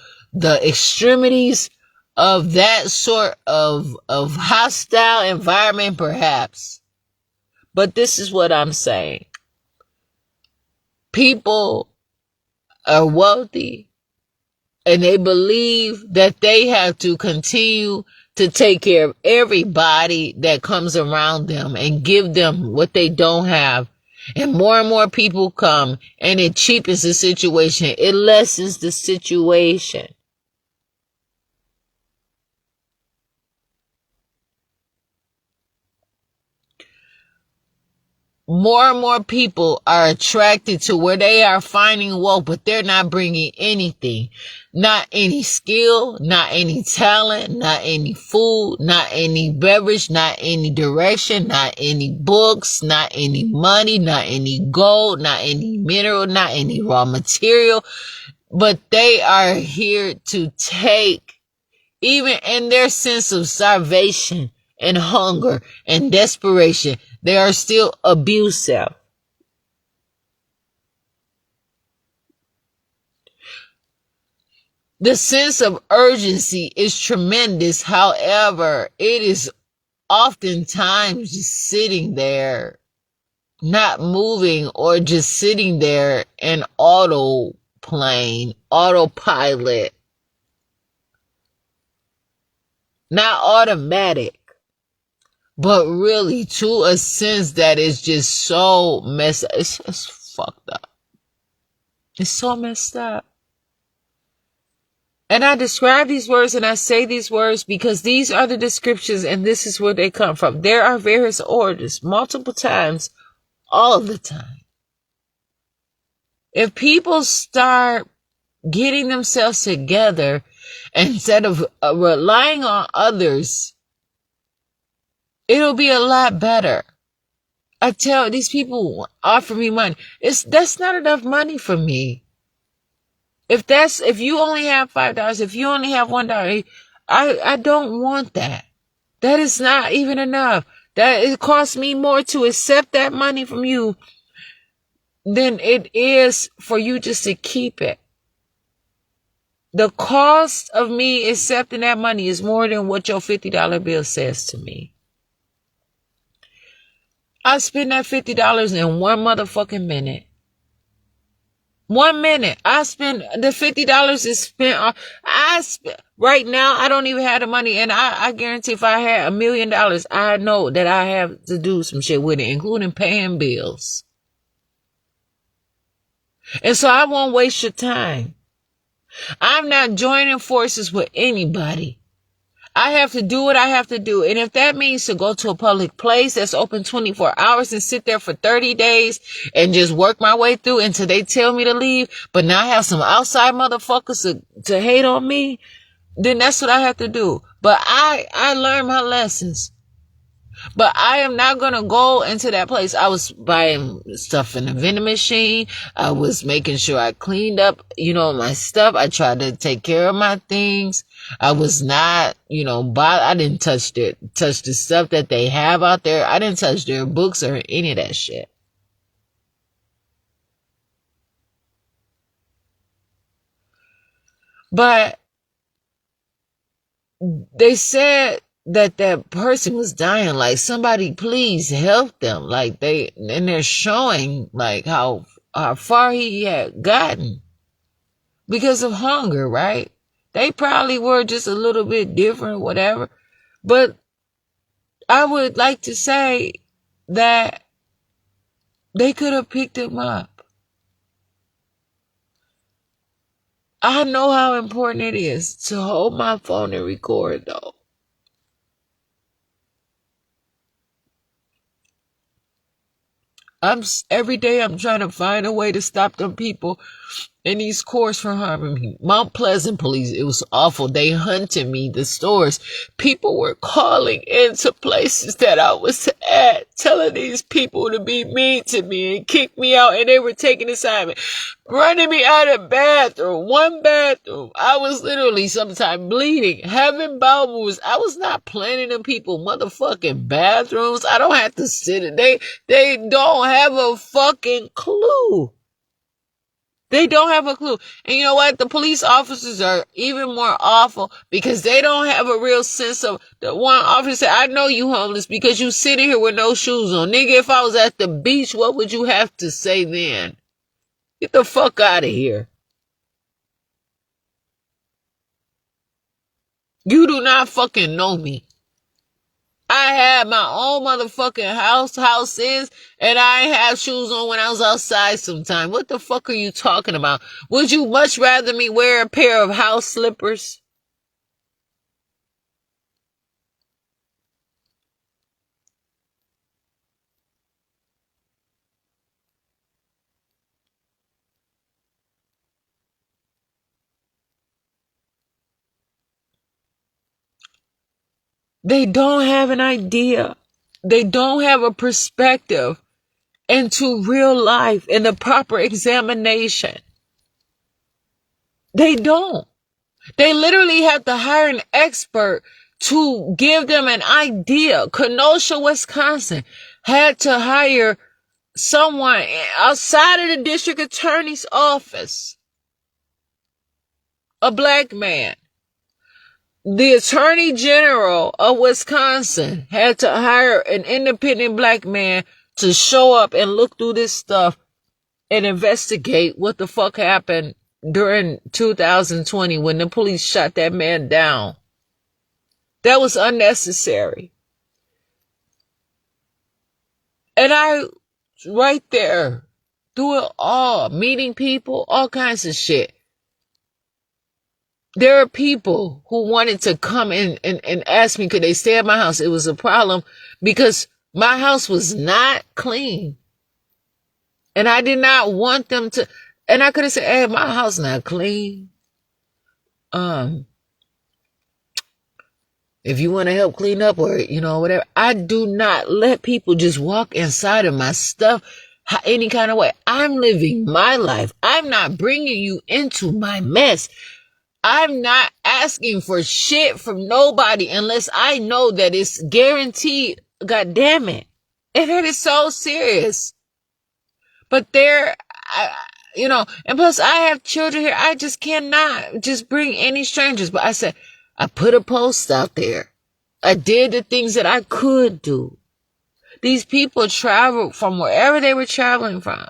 extremities of that sort of hostile environment, perhaps. But this is what I'm saying. People are wealthy and they believe that they have to continue to take care of everybody that comes around them and give them what they don't have. And more people come and it cheapens the situation. It lessens the situation. More and more people are attracted to where they are finding wealth, but they're not bringing anything. Not any skill, not any talent, not any food, not any beverage, not any direction, not any books, not any money, not any gold, not any mineral, not any raw material. But they are here to take, even in their sense of starvation and hunger and desperation, they are still abusive. The sense of urgency is tremendous. However, it is oftentimes just sitting there, not moving, or just sitting there in autopilot, not automatic. But really, to a sense that is just so messed up. It's just fucked up. It's so messed up. And I describe these words and I say these words because these are the descriptions and this is where they come from. There are various orders, multiple times, all the time. If people start getting themselves together instead of relying on others, it'll be a lot better. I tell these people offer me money. That's not enough money for me. If you only have $5, if you only have $1, I don't want that. That is not even enough. That it costs me more to accept that money from you than it is for you just to keep it. The cost of me accepting that money is more than what your $50 bill says to me. I spend that $50 in one motherfucking minute. 1 minute. I spend the $50 is spent on, right now, I don't even have the money. And I guarantee if I had $1 million, I know that I have to do some shit with it, including paying bills. And so I won't waste your time. I'm not joining forces with anybody. I have to do what I have to do. And if that means to go to a public place that's open 24 hours and sit there for 30 days and just work my way through until they tell me to leave, but now have some outside motherfuckers to hate on me, then that's what I have to do. But I learned my lessons. But I am not going to go into that place. I was buying stuff in the vending machine. I was making sure I cleaned up, my stuff. I tried to take care of my things. I was not, I didn't touch the stuff that they have out there. I didn't touch their books or any of that shit. But they said that person was dying. Like, somebody please help them. Like, they're showing like how far he had gotten because of hunger, right? They probably were just a little bit different, whatever. But I would like to say that they could have picked him up. I know how important it is to hold my phone and record, though. Every day I'm trying to find a way to stop them people in these courts from harming me. Mount Pleasant police, it was awful. They hunted me, the stores. People were calling into places that I was at, telling these people to be mean to me and kick me out, and they were taking assignment, running me out of one bathroom. I was literally sometimes bleeding, having bowel movements. I was not planning them people motherfucking bathrooms. I don't have to sit in. They don't have a fucking clue. They don't have a clue. And you know what? The police officers are even more awful because they don't have a real sense of, the one officer said, I know you homeless because you sitting here with no shoes on. Nigga, if I was at the beach, what would you have to say then? Get the fuck out of here. You do not fucking know me. I had my own motherfucking houses, and I ain't have shoes on when I was outside sometime. What the fuck are you talking about? Would you much rather me wear a pair of house slippers? They don't have an idea. They don't have a perspective into real life and the proper examination. They don't. They literally have to hire an expert to give them an idea. Kenosha, Wisconsin had to hire someone outside of the district attorney's office, a black man. The attorney general of Wisconsin had to hire an independent black man to show up and look through this stuff and investigate what the fuck happened during 2020 when the police shot that man down. That was unnecessary. And I, right there, through it all, meeting people, all kinds of shit. There are people who wanted to come in and ask me, could they stay at my house? It was a problem because my house was not clean. And I did not want them to, and I could have said, hey, my house not clean. If you want to help clean up or, whatever. I do not let people just walk inside of my stuff any kind of way. I'm living my life. I'm not bringing you into my mess. I'm not asking for shit from nobody unless I know that it's guaranteed. God damn it. And it is so serious. But and plus I have children here. I just cannot just bring any strangers. But I said, I put a post out there. I did the things that I could do. These people traveled from wherever they were traveling from.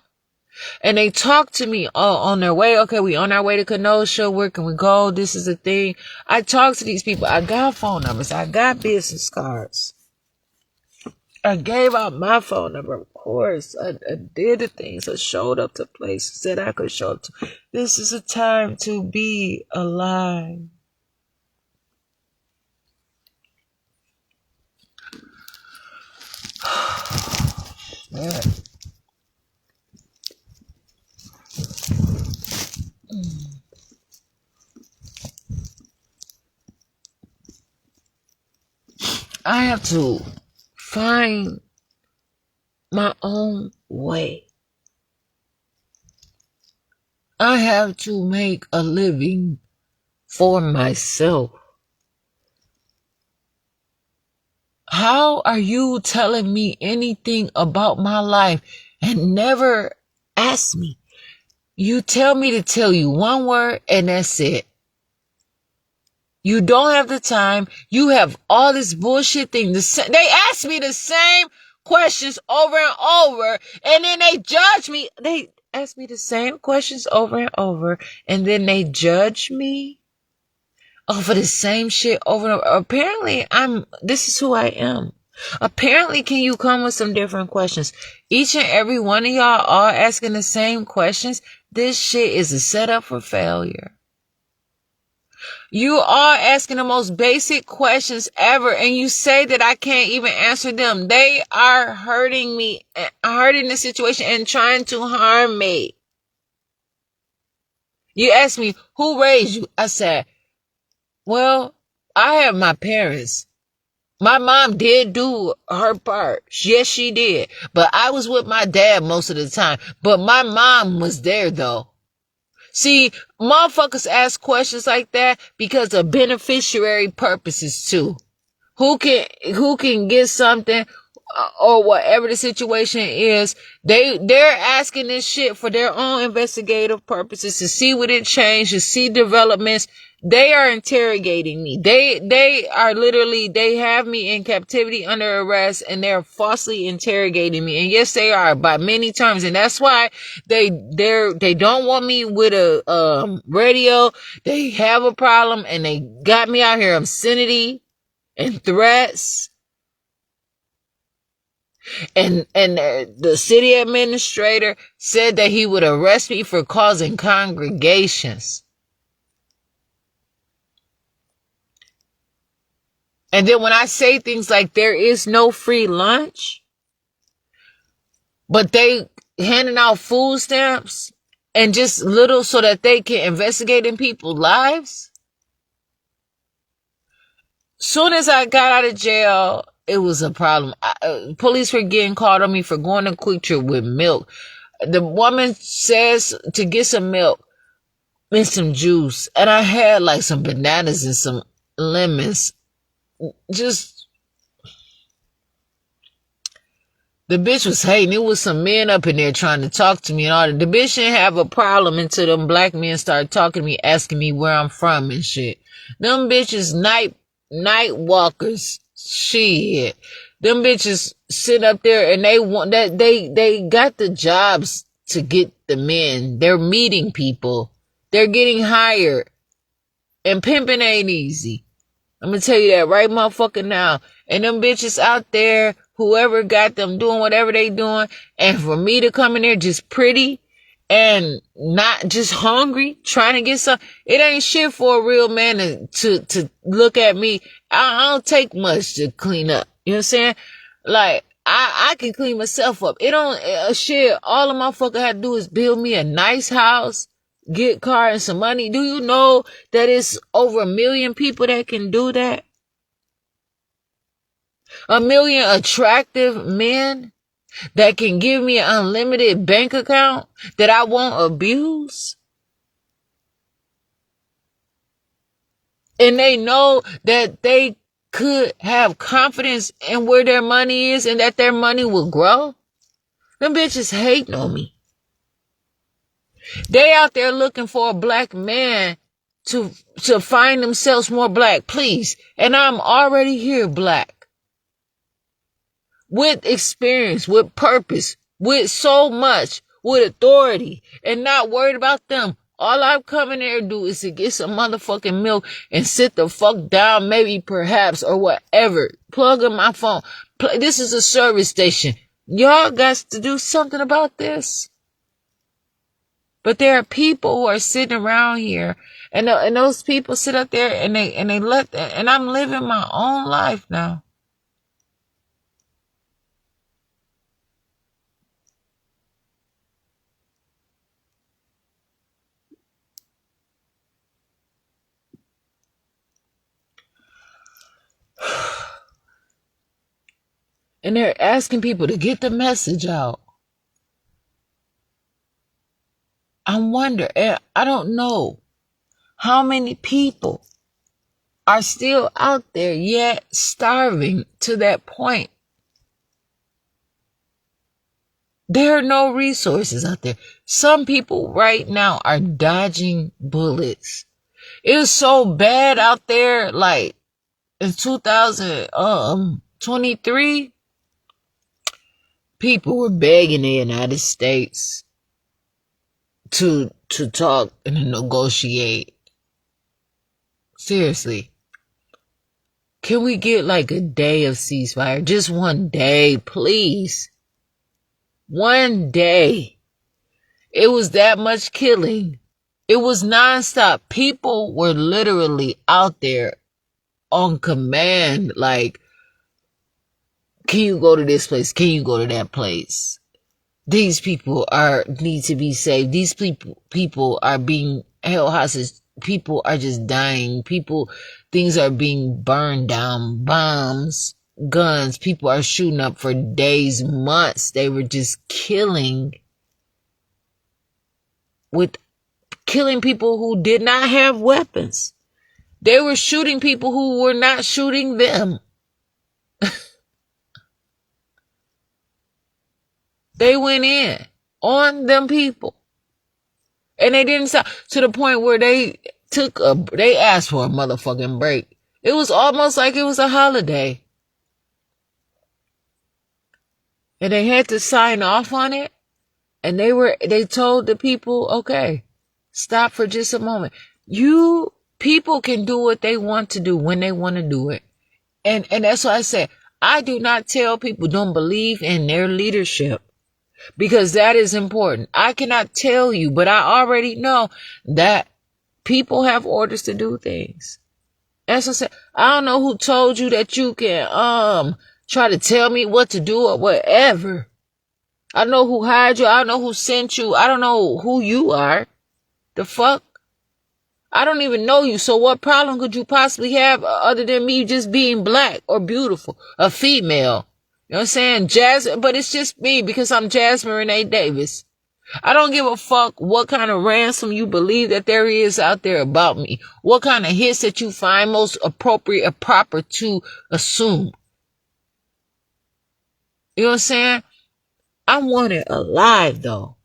And they talk to me on their way. Okay, we on our way to Kenosha. Where can we go? This is a thing. I talk to these people. I got phone numbers. I got business cards. I gave out my phone number, of course. I did the things. I showed up to places that I could show up to. This is a time to be alive. Yeah. I have to find my own way. I have to make a living for myself. How are you telling me anything about my life and never ask me? You tell me to tell you one word and that's it. You don't have the time. You have all this bullshit thing. They ask me the same questions over and over, and then they judge me. They ask me the same questions over and over, and then they judge me over the same shit over and over. Apparently, this is who I am. Apparently, can you come with some different questions? Each and every one of y'all are asking the same questions. This shit is a setup for failure. You are asking the most basic questions ever, and you say that I can't even answer them. They are hurting me, hurting the situation, and trying to harm me. You ask me, who raised you? I said, well, I have my parents. My mom did do her part. Yes, she did. But I was with my dad most of the time. But my mom was there, though. See, motherfuckers ask questions like that because of beneficiary purposes too. Who can get something or whatever the situation is. They're asking this shit for their own investigative purposes to see what it changed, to see developments. They are interrogating me. They are literally, they have me in captivity under arrest and they're falsely interrogating me. And yes, they are by many terms. And that's why they don't want me with a radio. They have a problem and they got me out here obscenity and threats. And the city administrator said that he would arrest me for causing congregations. And then when I say things like there is no free lunch, but they handing out food stamps and just little so that they can investigate in people's lives. Soon as I got out of jail, it was a problem. Police were getting called on me for going to Quick Trip with milk. The woman says to get some milk and some juice. And I had like some bananas and some lemons. Just, the bitch was hating. It was some men up in there trying to talk to me and all that. The bitch didn't have a problem until them black men started talking to me, asking me where I'm from and shit. Them bitches night walkers. Shit. Them bitches sit up there and they want that they got the jobs to get the men. They're meeting people. They're getting hired. And pimping ain't easy. I'm gonna tell you that right motherfucking now. And them bitches out there, whoever got them doing whatever they doing, and for me to come in there just pretty and not just hungry, trying to get some, it ain't shit for a real man to look at me. I don't take much to clean up. You know what I'm saying? Like, I can clean myself up. It don't, shit, all a motherfucker had to do is build me a nice house, get car and some money. Do you know that it's over 1 million people that can do that? 1 million attractive men that can give me an unlimited bank account that I won't abuse. And they know that they could have confidence in where their money is and that their money will grow. Them bitches hating on me. They out there looking for a black man to find themselves more black, please. And I'm already here black. With experience, with purpose, with so much, with authority and not worried about them. All I'm coming there to do is to get some motherfucking milk and sit the fuck down, maybe, perhaps, or whatever. Plug in my phone. This is a service station. Y'all got to do something about this. But there are people who are sitting around here, and those people sit up there and they let that, and I'm living my own life now. And they're asking people to get the message out. I wonder, I don't know how many people are still out there yet starving to that point. There are no resources out there. Some people right now are dodging bullets. It was so bad out there, like in 2023, people were begging the United States to talk and negotiate. Seriously. Can we get like a day of ceasefire? Just one day, please. One day. It was that much killing. It was nonstop. People were literally out there on command. Like, can you go to this place? Can you go to that place? These people need to be saved. These people are being held hostage. People are just dying. Things are being burned down. Bombs, guns. People are shooting up for days, months. They were just killing people who did not have weapons. They were shooting people who were not shooting them. They went in on them people. And they didn't stop to the point where they asked for a motherfucking break. It was almost like it was a holiday. And they had to sign off on it. And they told the people, okay, stop for just a moment. People can do what they want to do when they want to do it. And that's why I said, I do not tell people don't believe in their leadership. Because that is important. I cannot tell you, but I already know that people have orders to do things. As I said, I don't know who told you that you can try to tell me what to do or whatever. I don't know who hired you. I don't know who sent you. I don't know who you are. The fuck? I don't even know you. So what problem could you possibly have other than me just being black or beautiful, a female? You know what I'm saying? But it's just me because I'm Jasmine Renee Davis. I don't give a fuck what kind of ransom you believe that there is out there about me. What kind of hits that you find most appropriate or proper to assume. You know what I'm saying? I want it alive though.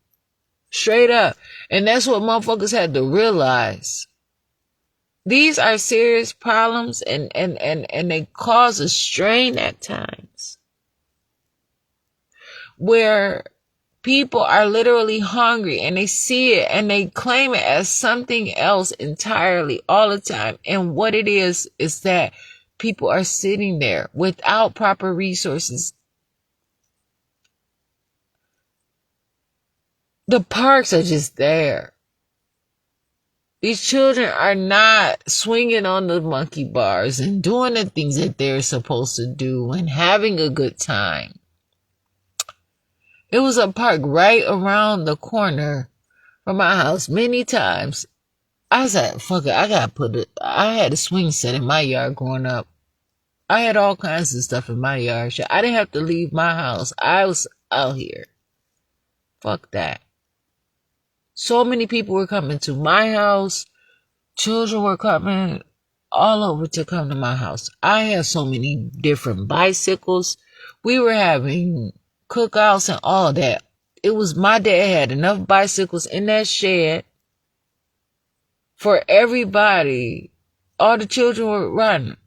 Straight up. And that's what motherfuckers had to realize. These are serious problems and they cause a strain at times. Where people are literally hungry and they see it and they claim it as something else entirely all the time. And what it is that people are sitting there without proper resources. The parks are just there. These children are not swinging on the monkey bars and doing the things that they're supposed to do and having a good time. It was a park right around the corner from my house many times. I said, fuck it, I had a swing set in my yard growing up. I had all kinds of stuff in my yard. I didn't have to leave my house. I was out here. Fuck that. So many people were coming to my house. Children were coming all over to come to my house. I had so many different bicycles. We were having cookouts and all that. It was my dad had enough bicycles in that shed for everybody. All the children were riding.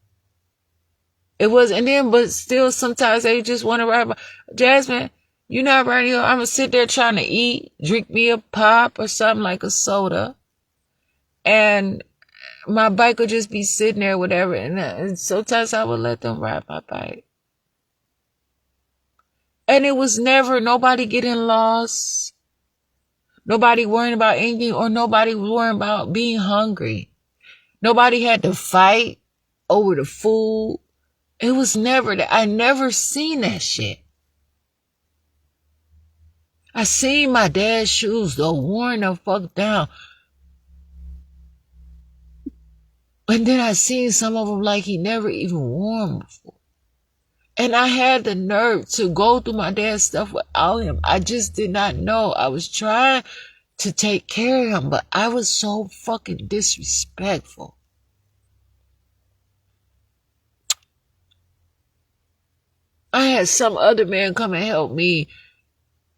It was, and then, but still sometimes they just want to ride. Jasmine, You're not right here. I'm going to sit there trying to eat, drink me a pop or something like a soda. And my bike would just be sitting there, whatever. And sometimes I would let them ride my bike. And it was never nobody getting lost. Nobody worrying about anything, or nobody worrying about being hungry. Nobody had to fight over the food. It was never that. I never seen that shit. I seen my dad's shoes though worn the fuck down. And then I seen some of them like he never even wore them before. And I had the nerve to go through my dad's stuff without him. I just did not know. I was trying to take care of him, but I was so fucking disrespectful. I had some other man come and help me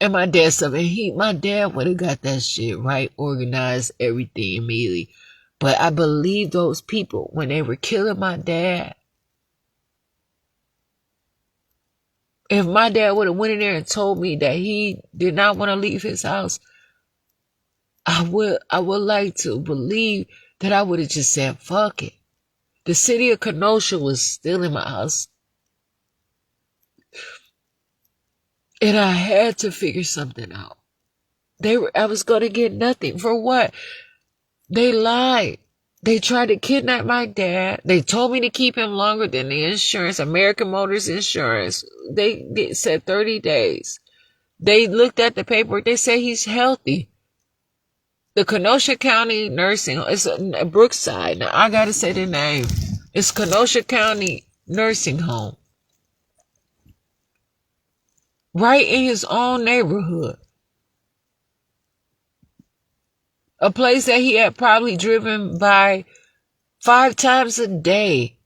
and my dad's stuff, and my dad would have got that shit right, organized everything immediately. But I believe those people, when they were killing my dad, if my dad would have went in there and told me that he did not want to leave his house, I would like to believe that I would have just said, fuck it. The city of Kenosha was still in my house. And I had to figure something out. I was going to get nothing. For what? They lied. They tried to kidnap my dad. They told me to keep him longer than the insurance, American Motors Insurance. They said 30 days. They looked at the paperwork. They said he's healthy. The Kenosha County Nursing, it's Brookside. Now, I got to say the name. It's Kenosha County Nursing Home. Right in his own neighborhood. A place that he had probably driven by 5 times a day.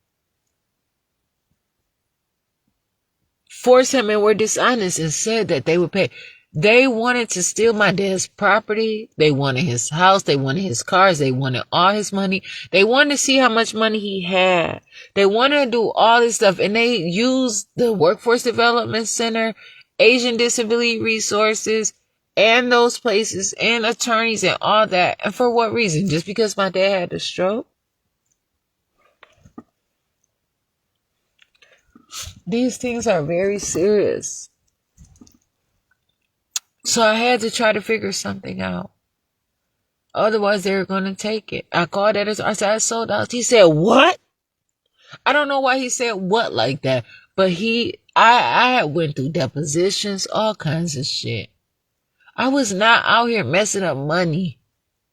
Forced him and were dishonest and said that they would pay. They wanted to steal my dad's property. They wanted his house. They wanted his cars. They wanted all his money. They wanted to see how much money he had. They wanted to do all this stuff. And they used the Workforce Development Center, Asian Disability Resources, and those places, and attorneys and all that. And for what reason? Just because my dad had a stroke? These things are very serious. So I had to try to figure something out. Otherwise, they were going to take it. I called that. I said, I sold out. He said, what? I don't know why he said what like that. But I had went through depositions, all kinds of shit. I was not out here messing up money.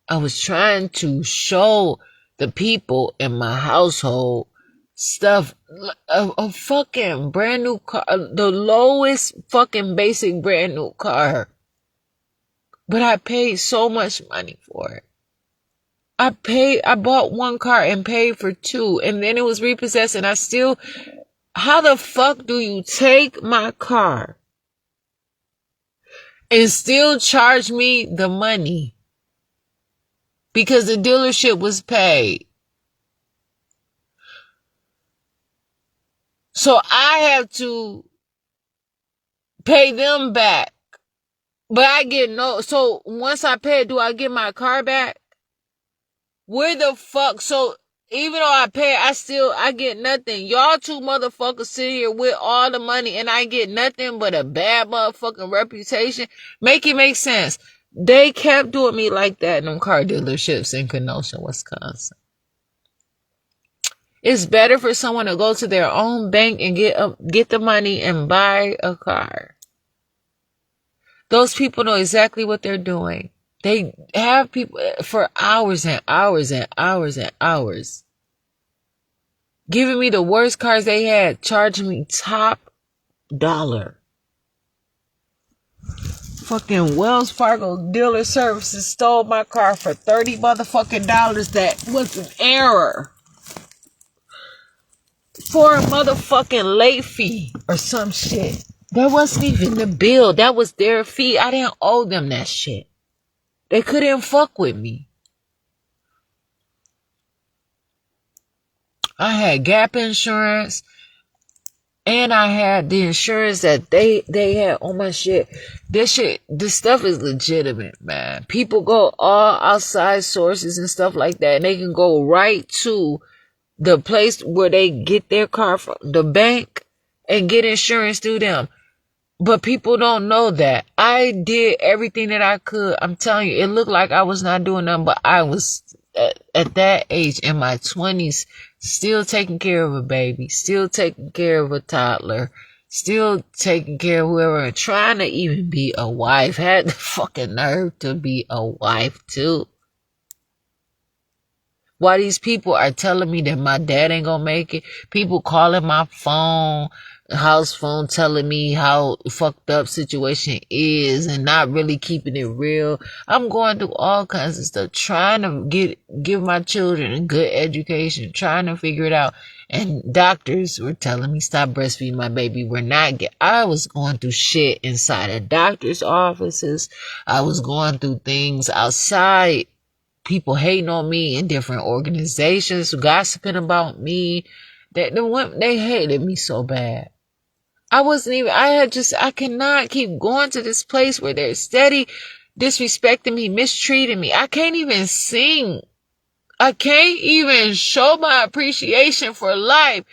I was trying to show the people in my household stuff, a fucking brand new car, the lowest fucking basic brand new car. But I paid so much money for it. I bought one car and paid for 2, and then it was repossessed, and how the fuck do you take my car and still charge me the money because the dealership was paid? So I have to pay them back. But I get so once I pay, do I get my car back? Where the fuck? So even though I pay, I get nothing. Y'all two motherfuckers sit here with all the money and I get nothing but a bad motherfucking reputation. Make it make sense. They kept doing me like that in them car dealerships in Kenosha, Wisconsin. It's better for someone to go to their own bank and get the money and buy a car. Those people know exactly what they're doing. They have people for hours and hours and hours and hours. Giving me the worst cars they had, charging me top dollar. Fucking Wells Fargo dealer services stole my car for $30 motherfucking dollars. That was an error. For a motherfucking late fee or some shit. That wasn't even the bill. That was their fee. I didn't owe them that shit. They couldn't fuck with me. I had Gap insurance And I had the insurance that they had on my shit. This stuff is legitimate, man. People go all outside sources and stuff like that, and they can go right to the place where they get their car from, the bank, and get insurance through them. But people don't know that. I did everything that I could. I'm telling you, it looked like I was not doing nothing, but I was at that age in my 20s, still taking care of a baby, still taking care of a toddler, still taking care of whoever, and trying to even be a wife. Had the fucking nerve to be a wife too. Why these people are telling me that my dad ain't gonna make it. People calling my phone, house phone, telling me how fucked up situation is and not really keeping it real. I'm going through all kinds of stuff, trying to give my children a good education, trying to figure it out. And doctors were telling me stop breastfeeding my baby. I was going through shit inside of doctors' offices. I was going through things outside. People hating on me in different organizations, gossiping about me. They hated me so bad. I cannot keep going to this place where they're steady disrespecting me, mistreating me. I can't even sing. I can't even show my appreciation for life.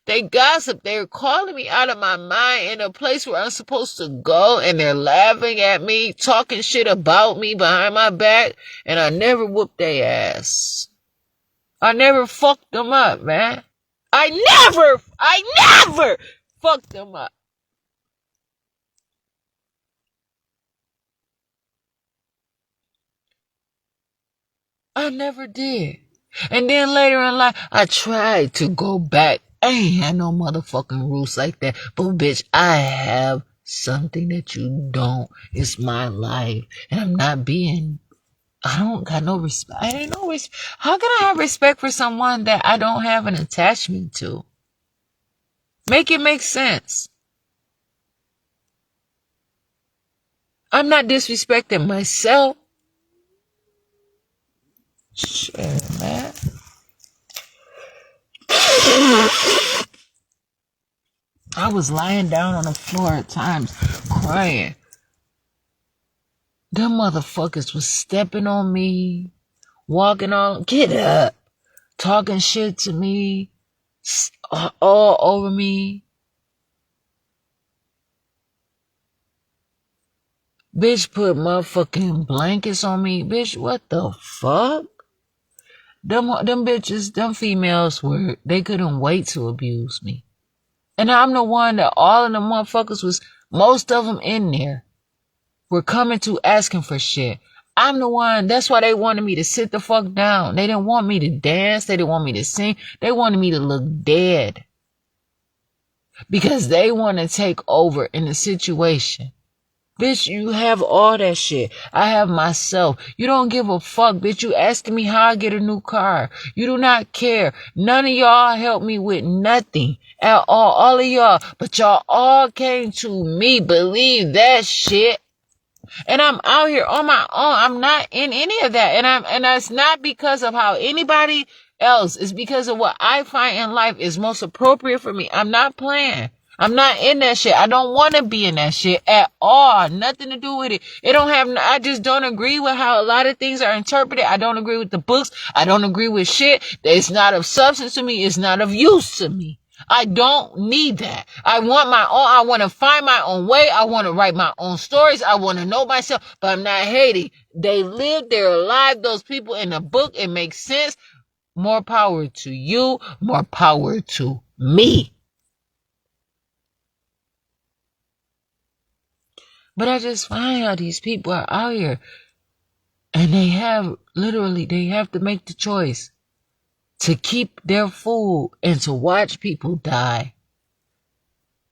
They gossip. They're calling me out of my mind in a place where I'm supposed to go, and they're laughing at me, talking shit about me behind my back, and I never whooped their ass. I never fucked them up, man. I never fucked them up. I never did. And then later in life, I tried to go back. I ain't had no motherfucking roots like that. But bitch, I have something that you don't. It's my life. And I don't got no respect. I ain't no respect. How can I have respect for someone that I don't have an attachment to? Make it make sense. I'm not disrespecting myself. Shit, man. I was lying down on the floor at times, crying. Them motherfuckers was stepping on me, walking on, get up, talking shit to me, all over me. Bitch put motherfucking blankets on me. Bitch, what the fuck? Them bitches, them females they couldn't wait to abuse me. And I'm the one that all of the motherfuckers most of them in there were coming to asking for shit. I'm the one, that's why they wanted me to sit the fuck down. They didn't want me to dance. They didn't want me to sing. They wanted me to look dead. Because they want to take over in the situation. Bitch, you have all that shit. I have myself. You don't give a fuck, bitch. You asking me how I get a new car. You do not care. None of y'all helped me with nothing at all of y'all. But y'all all came to me. Believe that shit. And I'm out here on my own. I'm not in any of that. And that's not because of how anybody else. It's because of what I find in life is most appropriate for me. I'm not playing. I'm not in that shit. I don't want to be in that shit at all. Nothing to do with it. I just don't agree with how a lot of things are interpreted. I don't agree with the books. I don't agree with shit. It's not of substance to me. It's not of use to me. I don't need that. I want my own. I want to find my own way. I want to write my own stories. I want to know myself, but I'm not hating. They live, they're alive. Those people in the book, it makes sense. More power to you. More power to me. But I just find how these people are out here and they have to make the choice to keep their food and to watch people die.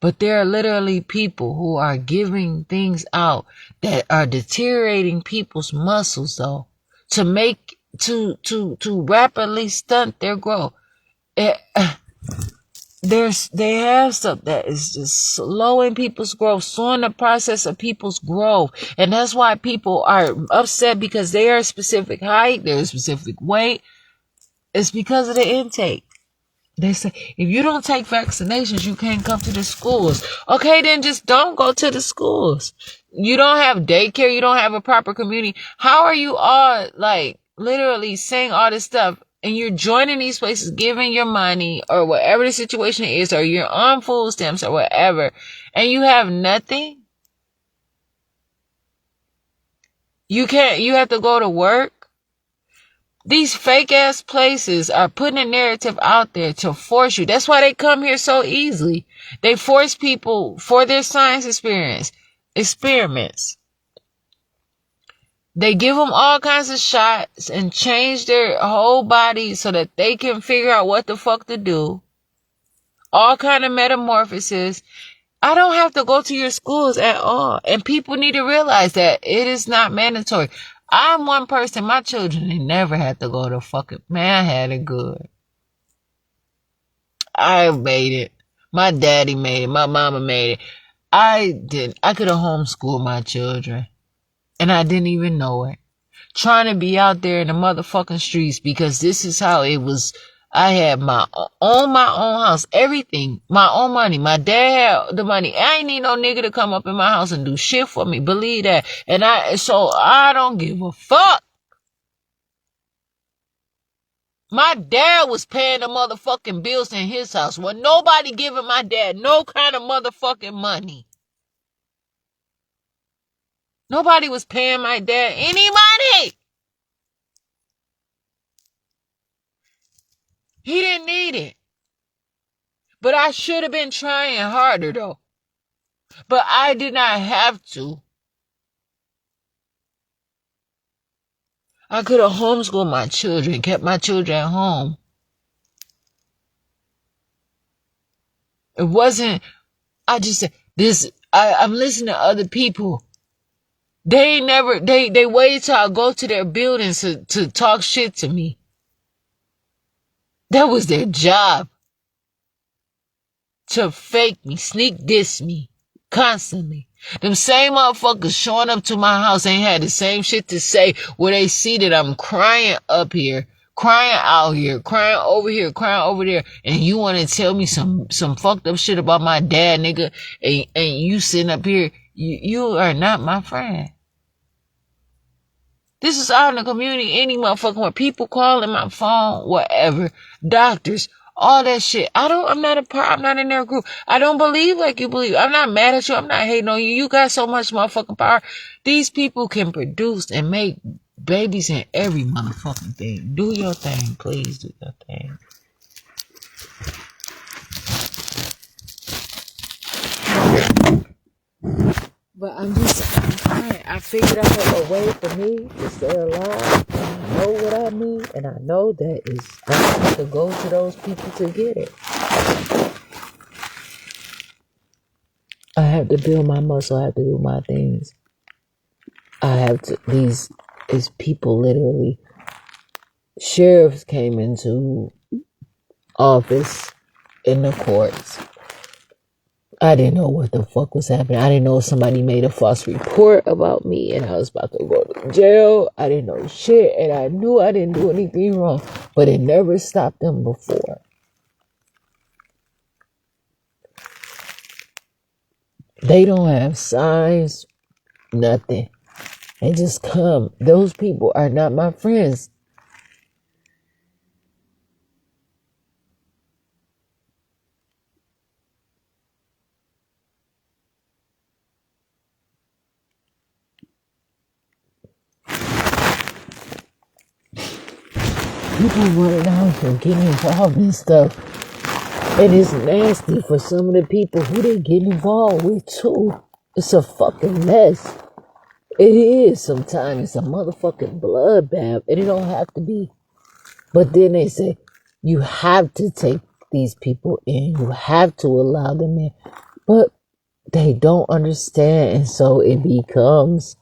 But there are literally people who are giving things out that are deteriorating people's muscles though, to rapidly stunt their growth. They have stuff that is just slowing people's growth, slowing the process of people's growth. And that's why people are upset, because they are a specific height, they're a specific weight. It's because of the intake. They say, if you don't take vaccinations, you can't come to the schools. Okay, then just don't go to the schools. You don't have daycare. You don't have a proper community. How are you all, like, literally saying all this stuff, and you're joining these places, giving your money, or whatever the situation is, or you're on food stamps, or whatever, and you have nothing? You have to go to work? These fake ass places are putting a narrative out there to force you. That's why they come here so easily. They force people for their science experiments. They give them all kinds of shots and change their whole body so that they can figure out what the fuck to do. All kind of metamorphosis. I don't have to go to your schools at all. And people need to realize that it is not mandatory. I'm one person. My children, they never had to go to fucking... Man, I had it good. I made it. My daddy made it. My mama made it. I could have homeschooled my children. And I didn't even know it. Trying to be out there in the motherfucking streets because this is how it was. I had my own house, everything, my own money. My dad had the money. I ain't need no nigga to come up in my house and do shit for me. Believe that. So I don't give a fuck. My dad was paying the motherfucking bills in his house. Well, nobody giving my dad no kind of motherfucking money. Nobody was paying my dad any money. He didn't need it. But I should have been trying harder, though. But I did not have to. I could have homeschooled my children, kept my children at home. It wasn't, I just said, I'm listening to other people. They waited till I go to their buildings to talk shit to me. That was their job. To fake me, sneak diss me, constantly. Them same motherfuckers showing up to my house ain't had the same shit to say where they see that I'm crying up here, crying out here, crying over here, crying over there, and you want to tell me some fucked up shit about my dad, nigga, and you sitting up here, you are not my friend. This is out in the community, any motherfucking where people calling my phone, whatever, doctors, all that shit. I'm not in their group. I don't believe like you believe. I'm not mad at you. I'm not hating on you. You got so much motherfucking power. These people can produce and make babies in every motherfucking thing. Do your thing. Please do your thing. But I'm trying. I figured out a way for me to stay alive. And I know what I need. And I know that I have to go to those people to get it. I have to build my muscle. I have to do my things. I have to, these people literally, sheriffs came into office in the courts. I didn't know what the fuck was happening. I didn't know somebody made a false report about me and I was about to go to jail. I didn't know shit and I knew I didn't do anything wrong, but it never stopped them before. They don't have signs, nothing. They just come. Those people are not my friends. People running out and getting involved in stuff. And it's nasty for some of the people who they get involved with too. It's a fucking mess. It is sometimes. It's a motherfucking bloodbath. And it don't have to be. But then they say, you have to take these people in. You have to allow them in. But they don't understand. And so it becomes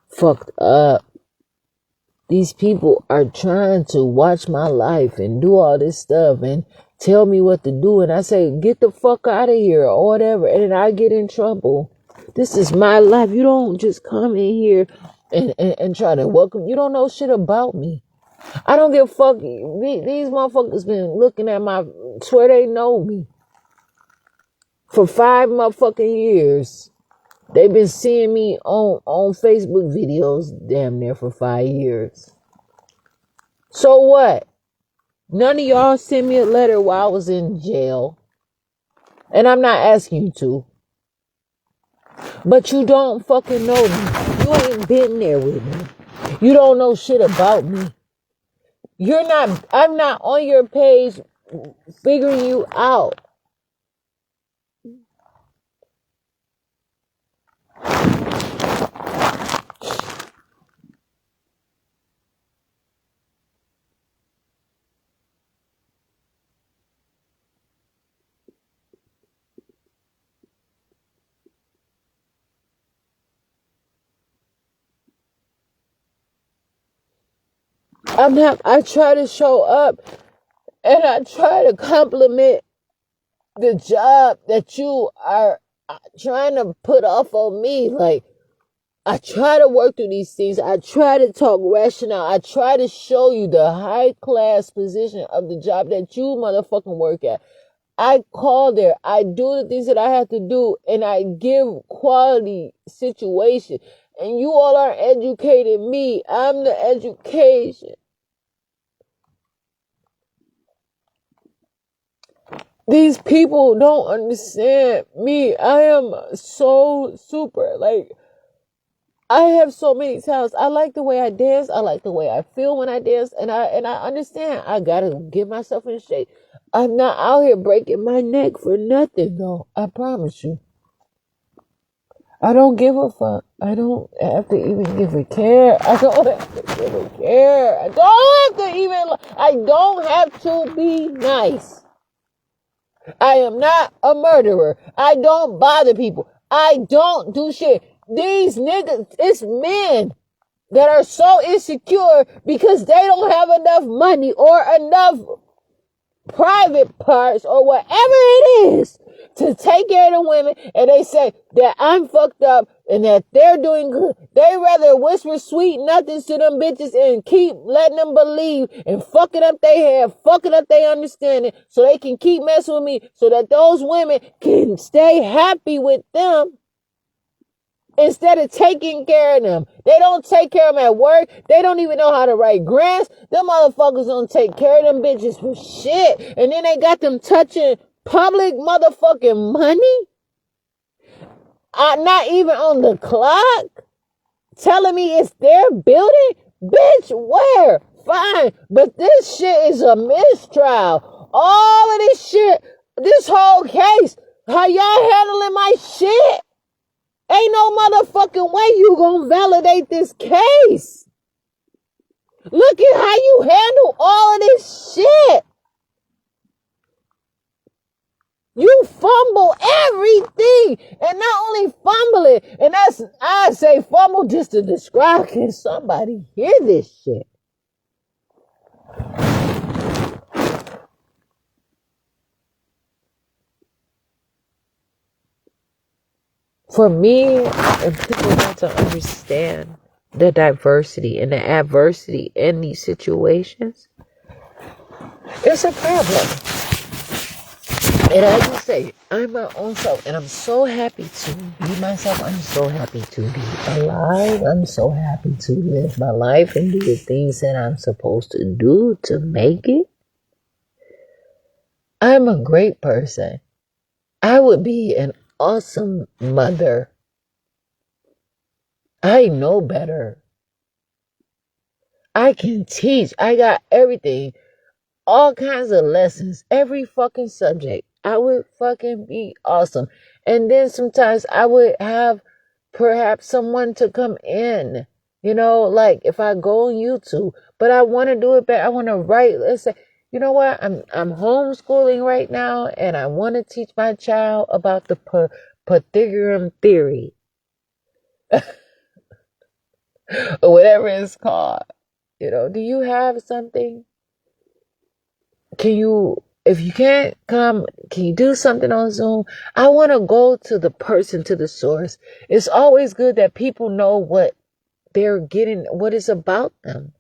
fucked up. These people are trying to watch my life and do all this stuff and tell me what to do. And I say, get the fuck out of here or whatever. And then I get in trouble. This is my life. You don't just come in here and try to welcome. You don't know shit about me. I don't give a fuck. These motherfuckers been looking at swear they know me. For 5 motherfucking years. They've been seeing me on Facebook videos damn near for 5 years. So what? None of y'all sent me a letter while I was in jail. And I'm not asking you to. But you don't fucking know me. You ain't been there with me. You don't know shit about me. I'm not on your page figuring you out. I try to show up and I try to compliment the job that you are trying to put off on me. Like, I try to work through these things. I try to talk rational. I try to show you the high class position of the job that you motherfucking work at. I call there. I do the things that I have to do, and I give quality situation. And you all are educating me. I'm the education. These people don't understand me. I am so super. Like, I have so many talents. I like the way I dance. I like the way I feel when I dance. And I understand. I gotta get myself in shape. I'm not out here breaking my neck for nothing, though. I promise you. I don't give a fuck. I don't have to even give a care. I don't have to give a care. I don't have to be nice. I am not a murderer. I don't bother people. I don't do shit. These niggas, it's men that are so insecure because they don't have enough money or enough private parts or whatever it is to take care of the women, and they say that I'm fucked up and that they're doing good. They rather whisper sweet nothings to them bitches and keep letting them believe and fucking up their head, fucking up their understanding so they can keep messing with me so that those women can stay happy with them instead of taking care of them. They don't take care of them at work. They don't even know how to write grants. Them motherfuckers don't take care of them bitches for shit. And then they got them touching public motherfucking money. Not even on the clock. Telling me it's their building. Bitch, where? Fine. But this shit is a mistrial. All of this shit, this whole case, how y'all handling my shit? Ain't no motherfucking way you gonna validate this case. Look at how you handle all of this shit. You fumble everything. And not only fumble it, and I say fumble just to describe, can somebody hear this shit? For me, and people want to understand the diversity and the adversity in these situations, it's a problem. And I just say, I'm my own self, and I'm so happy to be myself. I'm so happy to be alive. I'm so happy to live my life and do the things that I'm supposed to do to make it. I'm a great person. I would be an awesome mother. I know better. I can teach. I got everything. All kinds of lessons. Every fucking subject. I would fucking be awesome. And then sometimes I would have perhaps someone to come in. You know, like if I go on YouTube. But I want to do it better. I want to write. Let's say, you know what? I'm homeschooling right now. And I want to teach my child about the Pythagorean theory. Or whatever it's called. You know, do you have something? If you can't come, can you do something on Zoom? I want to go to the person, to the source. It's always good that people know what they're getting, what is about them.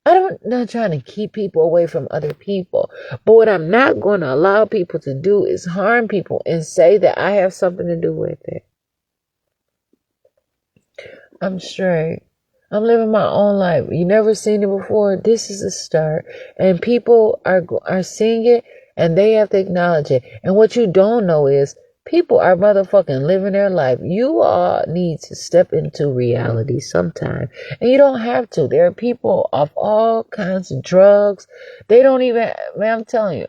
I'm not trying to keep people away from other people. But what I'm not going to allow people to do is harm people and say that I have something to do with it. I'm straight. I'm living my own life. You never seen it before. This is a start. And people are seeing it and they have to acknowledge it. And what you don't know is people are motherfucking living their life. You all need to step into reality sometime. And you don't have to. There are people off all kinds of drugs. They don't even, man, I'm telling you,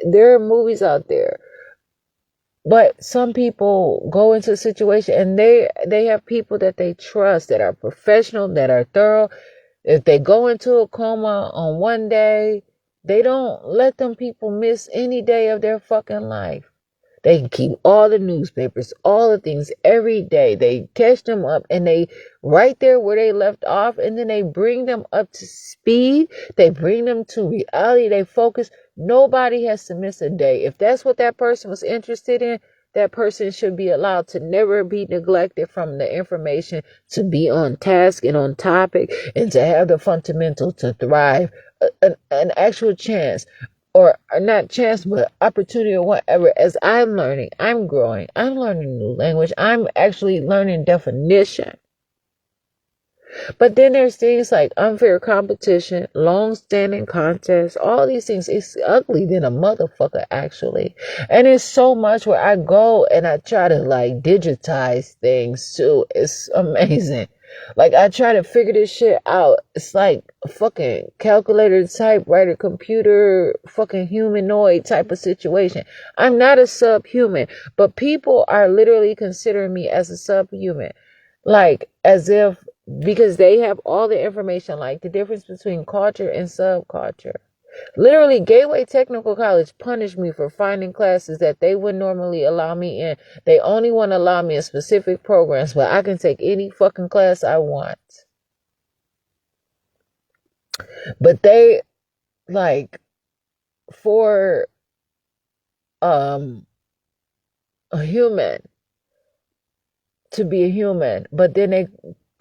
there are movies out there. But some people go into a situation and they have people that they trust, that are professional, that are thorough. If they go into a coma on one day, they don't let them people miss any day of their fucking life. They can keep all the newspapers, all the things every day. They catch them up and they right there where they left off, and then they bring them up to speed. They bring them to reality. They focus. Nobody has to miss a day. If that's what that person was interested in, that person should be allowed to never be neglected from the information, to be on task and on topic, and to have the fundamental to thrive, an actual chance. Or not chance, but opportunity or whatever. As I'm learning, I'm growing, I'm learning new language, I'm actually learning definition. But then there's things like unfair competition, long-standing contests, all these things. It's ugly than a motherfucker, actually. And it's so much where I go and I try to like digitize things too. It's amazing. Like I try to figure this shit out. It's like a fucking calculator, typewriter, computer, fucking humanoid type of situation. I'm not a subhuman, but people are literally considering me as a subhuman. Like as if, because they have all the information, like the difference between culture and subculture. Literally, Gateway Technical College punished me for finding classes that they would normally allow me in. They only want to allow me in specific programs, but I can take any fucking class I want. But they, like, for a human to be a human, but then they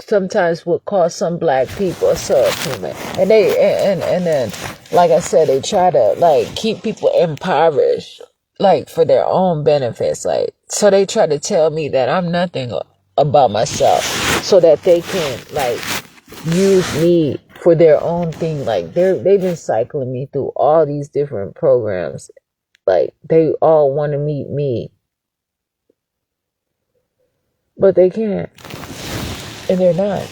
sometimes would call some black people a subhuman, and then like I said, they try to like keep people impoverished, like for their own benefits, like so they try to tell me that I'm nothing about myself, so that they can like use me for their own thing. Like they've been cycling me through all these different programs, like they all want to meet me, but they can't. And they're not.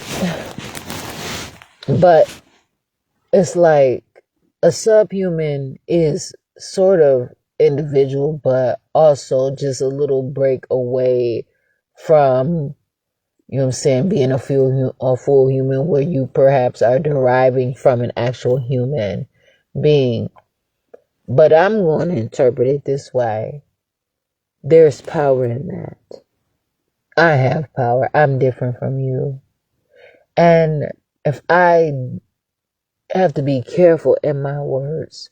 But it's like a subhuman is sort of individual, but also just a little break away from, you know what I'm saying, being a full human, where you perhaps are deriving from an actual human being. But I'm going to interpret it this way. There's power in that. I have power. I'm different from you. And if I have to be careful in my words,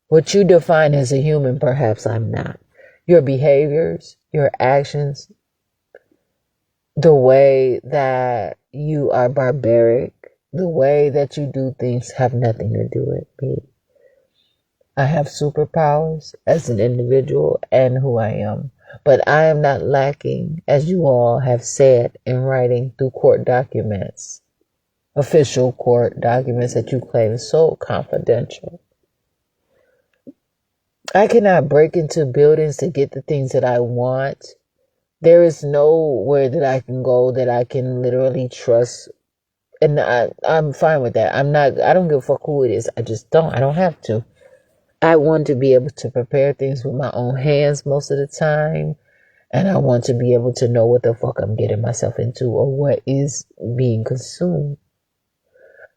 what you define as a human, perhaps I'm not. Your behaviors, your actions, the way that you are barbaric, the way that you do things have nothing to do with me. I have superpowers as an individual and who I am. But I am not lacking, as you all have said in writing through court documents, official court documents that you claim is so confidential. I cannot break into buildings to get the things that I want. There is nowhere that I can go that I can literally trust. And I'm fine with that. I don't give a fuck who it is. I don't have to. I want to be able to prepare things with my own hands most of the time. And I want to be able to know what the fuck I'm getting myself into or what is being consumed.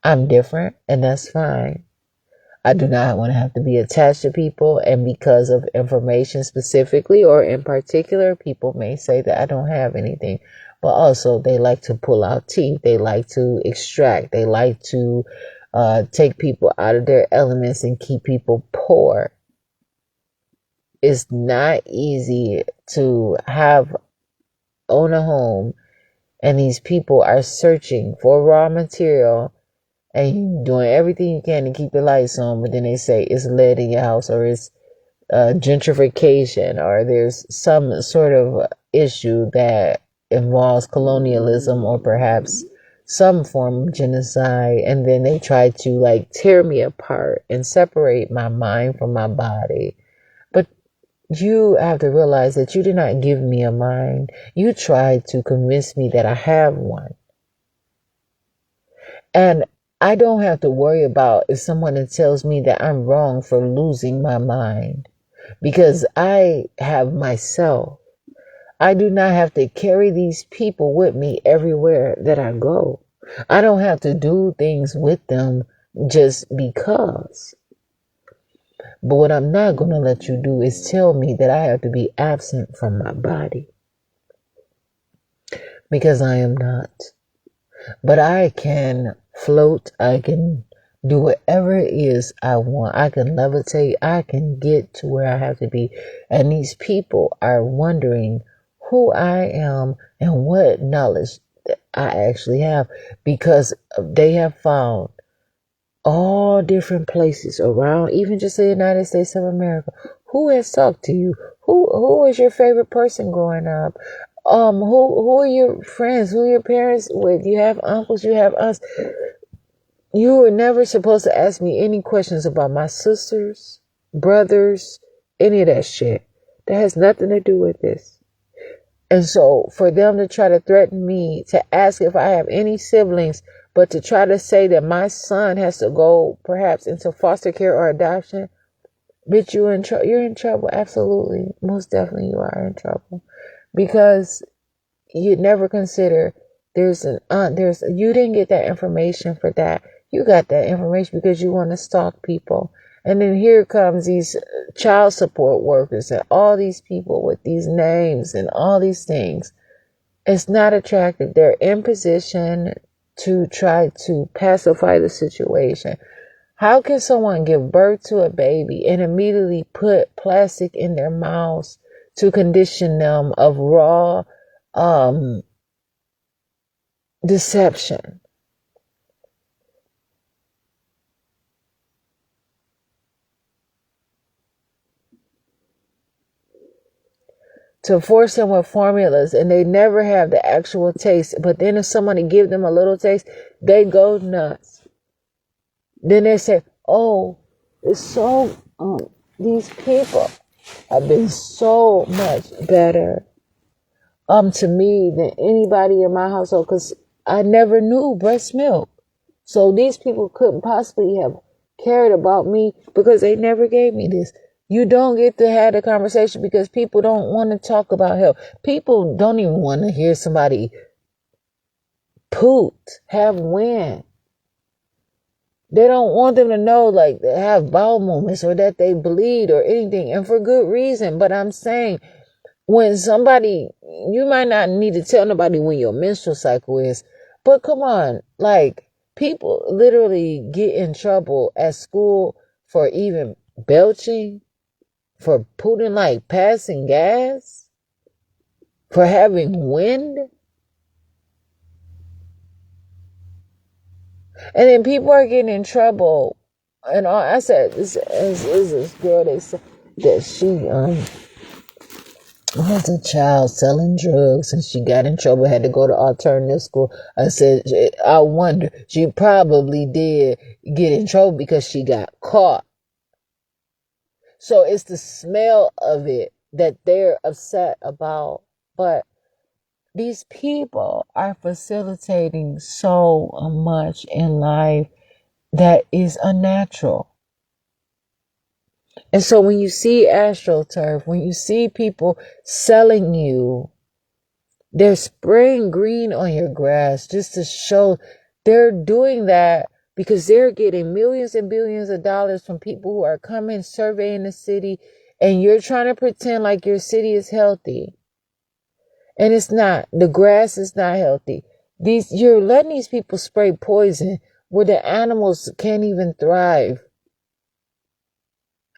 I'm different, and that's fine. I do not want to have to be attached to people, and because of information specifically or in particular, people may say that I don't have anything. But also, they like to pull out teeth. They like to extract. They like to take people out of their elements and keep people poor. It's not easy to own a home, and these people are searching for raw material, and you doing everything you can to keep the lights on, but then they say it's lead in your house, or it's gentrification, or there's some sort of issue that involves colonialism or perhaps some form of genocide, and then they try to like tear me apart and separate my mind from my body. But you have to realize that you did not give me a mind. You tried to convince me that I have one. And I don't have to worry about if someone tells me that I'm wrong for losing my mind, because I have myself. I do not have to carry these people with me everywhere that I go. I don't have to do things with them just because. But what I'm not going to let you do is tell me that I have to be absent from my body, because I am not. But I can float. I can do whatever it is I want. I can levitate. I can get to where I have to be. And these people are wondering who I am and what knowledge that I actually have, because they have found all different places around, even just the United States of America. Who has talked to you? Who is your favorite person growing up? Who are your friends? Who are your parents with? You have uncles, you have aunts. You were never supposed to ask me any questions about my sisters, brothers, any of that shit. That has nothing to do with this. And so for them to try to threaten me, to ask if I have any siblings, but to try to say that my son has to go perhaps into foster care or adoption, bitch, you're in trouble. Absolutely. Most definitely you are in trouble. Because you never consider you didn't get that information for that. You got that information because you want to stalk people. And then here comes these child support workers and all these people with these names and all these things. It's not attractive. They're in position to try to pacify the situation. How can someone give birth to a baby and immediately put plastic in their mouths to condition them of raw deception? To force them with formulas, and they never have the actual taste. But then if somebody give them a little taste, they go nuts. Then they say, oh, it's so, these people have been so much better to me than anybody in my household, because I never knew breast milk. So these people couldn't possibly have cared about me because they never gave me this. You don't get to have the conversation because people don't want to talk about health. People don't even want to hear somebody have wind. They don't want them to know, like, they have bowel movements or that they bleed or anything, and for good reason. But I'm saying, when somebody, you might not need to tell nobody when your menstrual cycle is, but come on, like, people literally get in trouble at school for even belching, for putting, like, passing gas, for having wind. And then people are getting in trouble. And I said, this is this girl, they said that she was a child selling drugs and she got in trouble, had to go to alternative school. I said, I wonder, she probably did get in trouble because she got caught. So it's the smell of it that they're upset about. But these people are facilitating so much in life that is unnatural. And so when you see AstroTurf, when you see people selling you, they're spraying green on your grass just to show they're doing that because they're getting millions and billions of dollars from people who are coming surveying the city, and you're trying to pretend like your city is healthy. And it's not. The grass is not healthy. You're letting these people spray poison where the animals can't even thrive.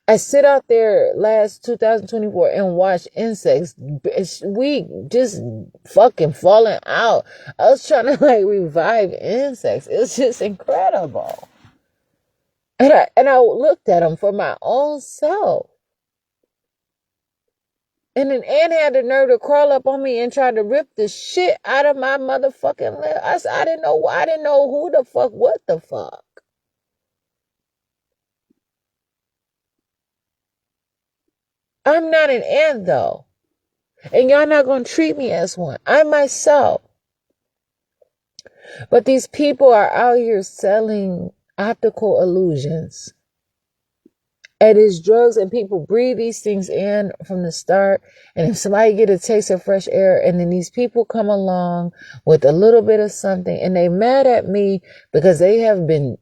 I sit out there last 2024 and watch insects. We just fucking falling out. I was trying to like revive insects. It's just incredible. And I looked at them for my own self. And an ant had the nerve to crawl up on me and try to rip the shit out of my motherfucking lip. I didn't know why. I didn't know who the fuck, what the fuck. I'm not an ant though. And y'all not going to treat me as one. I myself. But these people are out here selling optical illusions. And it's drugs, and people breathe these things in from the start. And if somebody get a taste of fresh air, and then these people come along with a little bit of something, and they mad at me because they have been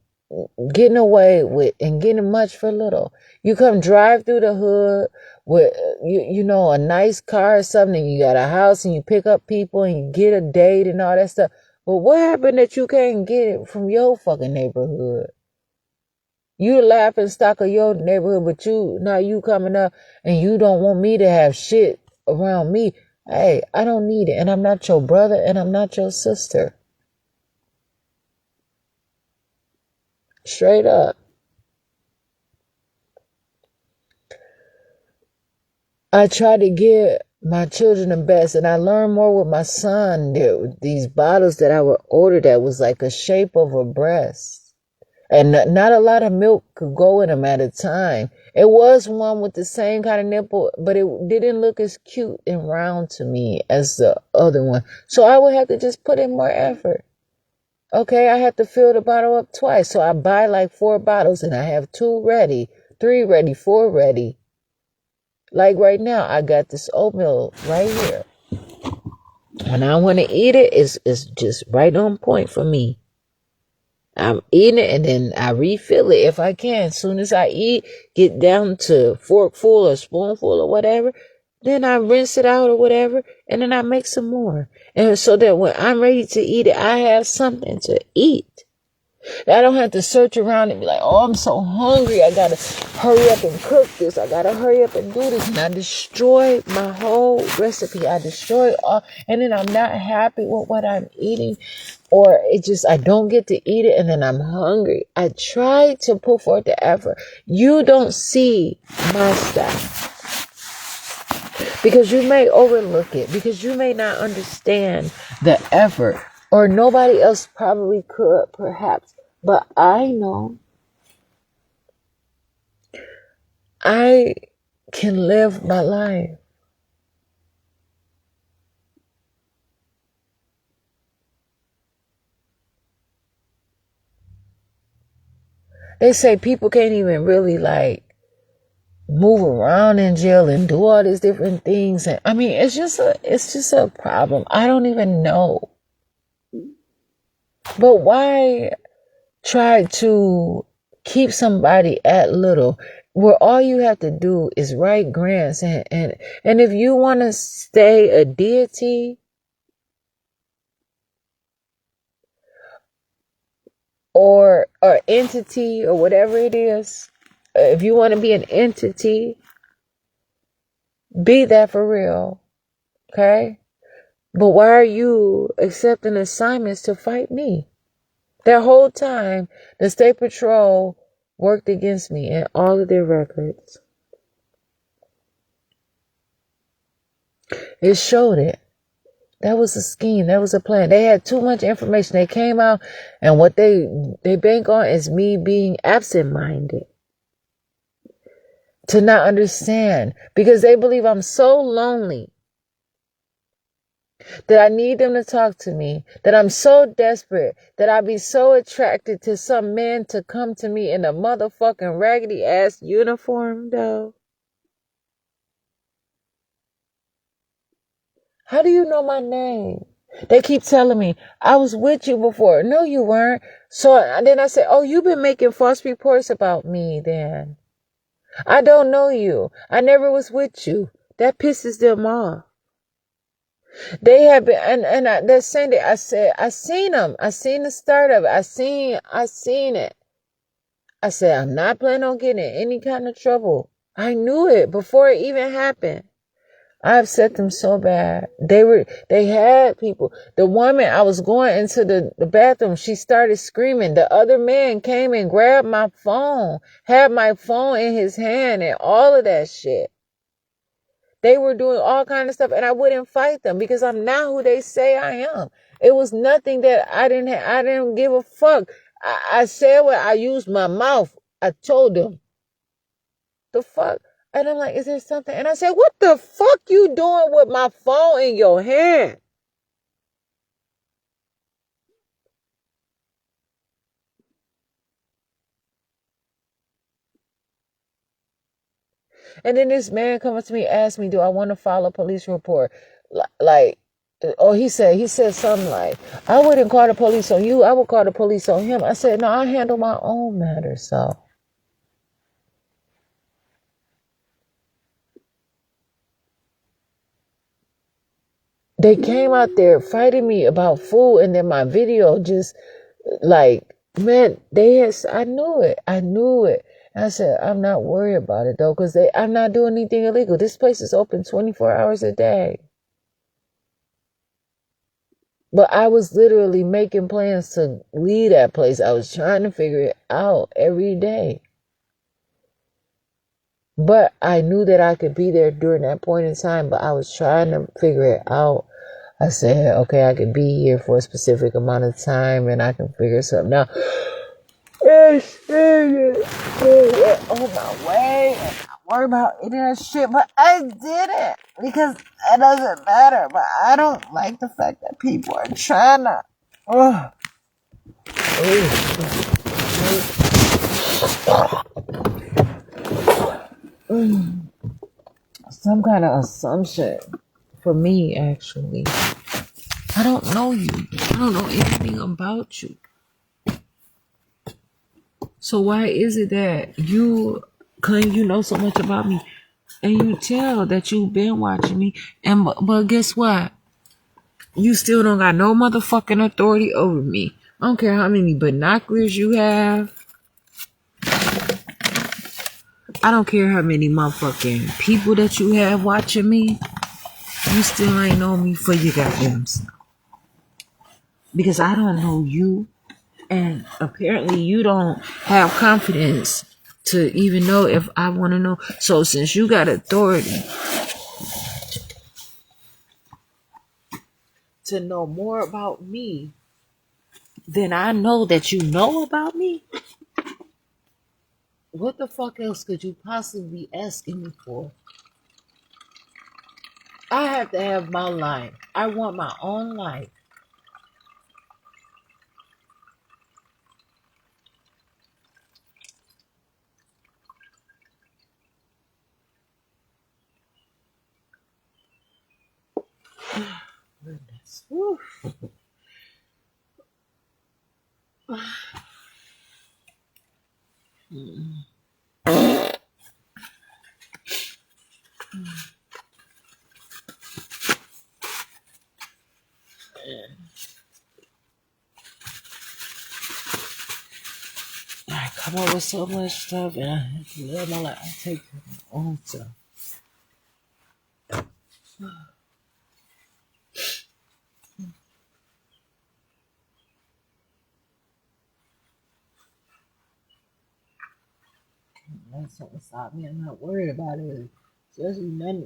getting away with and getting much for little. You come drive through the hood with, you know, a nice car or something, and you got a house, and you pick up people, and you get a date and all that stuff. But what happened that you can't get it from your fucking neighborhood? You the laughing stock of your neighborhood, but now you coming up and you don't want me to have shit around me. Hey, I don't need it. And I'm not your brother and I'm not your sister. Straight up. I try to give my children the best, and I learned more with my son. These bottles that I would order that was like a shape of a breast. And not a lot of milk could go in them at a time. It was one with the same kind of nipple, but it didn't look as cute and round to me as the other one. So I would have to just put in more effort. Okay, I have to fill the bottle up twice. So I buy like 4 bottles and I have 2 ready, 3 ready, 4 ready. Like right now, I got this oatmeal right here. When I want to eat it, it's just right on point for me. I'm eating it and then I refill it if I can. As soon as I eat, get down to forkful or spoonful or whatever, then I rinse it out or whatever, and then I make some more. And so that when I'm ready to eat it, I have something to eat. I don't have to search around and be like, oh, I'm so hungry. I got to hurry up and cook this. I got to hurry up and do this. And I destroy my whole recipe. I destroy all. And then I'm not happy with what I'm eating. Or I don't get to eat it. And then I'm hungry. I try to put forth the effort. You don't see my stuff. Because you may overlook it. Because you may not understand the effort. Or nobody else probably could, perhaps. But I know I can live my life. They say people can't even really like move around in jail and do all these different things. And I mean, it's just a problem. I don't even know. But why try to keep somebody at little where all you have to do is write grants and if you want to stay a deity or entity or whatever it is, if you want to be an entity, be that for real. Okay? But why are you accepting assignments to fight me? That whole time, the State Patrol worked against me in all of their records. It showed it. That was a scheme. That was a plan. They had too much information. They came out, and what they bank on is me being absent-minded. To not understand. Because they believe I'm so lonely that I need them to talk to me, that I'm so desperate, that I be so attracted to some man to come to me in a motherfucking raggedy ass uniform, though. How do you know my name? They keep telling me, I was with you before. No, you weren't. So then I said, oh, you've been making false reports about me then. I don't know you. I never was with you. That pisses them off. They have been, and they're saying that I said, I seen them. I seen the start of it. I seen it. I said, I'm not planning on getting in any kind of trouble I knew it before it even happened. I upset them so bad. They had people. The woman, I was going into the bathroom, she started screaming. The other man came and grabbed my phone, had my phone in his hand and all of that shit. They were doing all kind of stuff and I wouldn't fight them because I'm not who they say I am. It was nothing that I didn't give a fuck. I said what I used my mouth. I told them the fuck. And I'm like, is there something? And I said, what the fuck you doing with my phone in your hand? And then this man comes to me, asks me, do I want to file a police report? Like, or he said something like, I wouldn't call the police on you. I would call the police on him. I said, no, I handle my own matters. So they came out there fighting me about food. And then my video just like, man, I knew it. And I said, I'm not worried about it though, because I'm not doing anything illegal. This place is open 24 hours a day. But I was literally making plans to leave that place. I was trying to figure it out every day. But I knew that I could be there during that point in time, but I was trying to figure it out. I said, okay, I could be here for a specific amount of time and I can figure something out. On my way and I worry about any of that shit, but I did it because it doesn't matter. But I don't like the fact that people are trying to some kind of assumption for me. Actually, I don't know you. I don't know anything about you. So why is it that you claim you know so much about me and you tell that you've been watching me, and but guess what? You still don't got no motherfucking authority over me. I don't care how many binoculars you have. I don't care how many motherfucking people that you have watching me. You still ain't know me for your goddamn self. Because I don't know you. And apparently you don't have confidence to even know if I want to know. So since you got authority to know more about me than I know that you know about me, what the fuck else could you possibly be asking me for? I have to have my life. I want my own life. Goodness. Whew. I come up with so much stuff and I have to live my life. I take care of my own stuff. That's something stop me. I'm not worried about it. Especially nothing.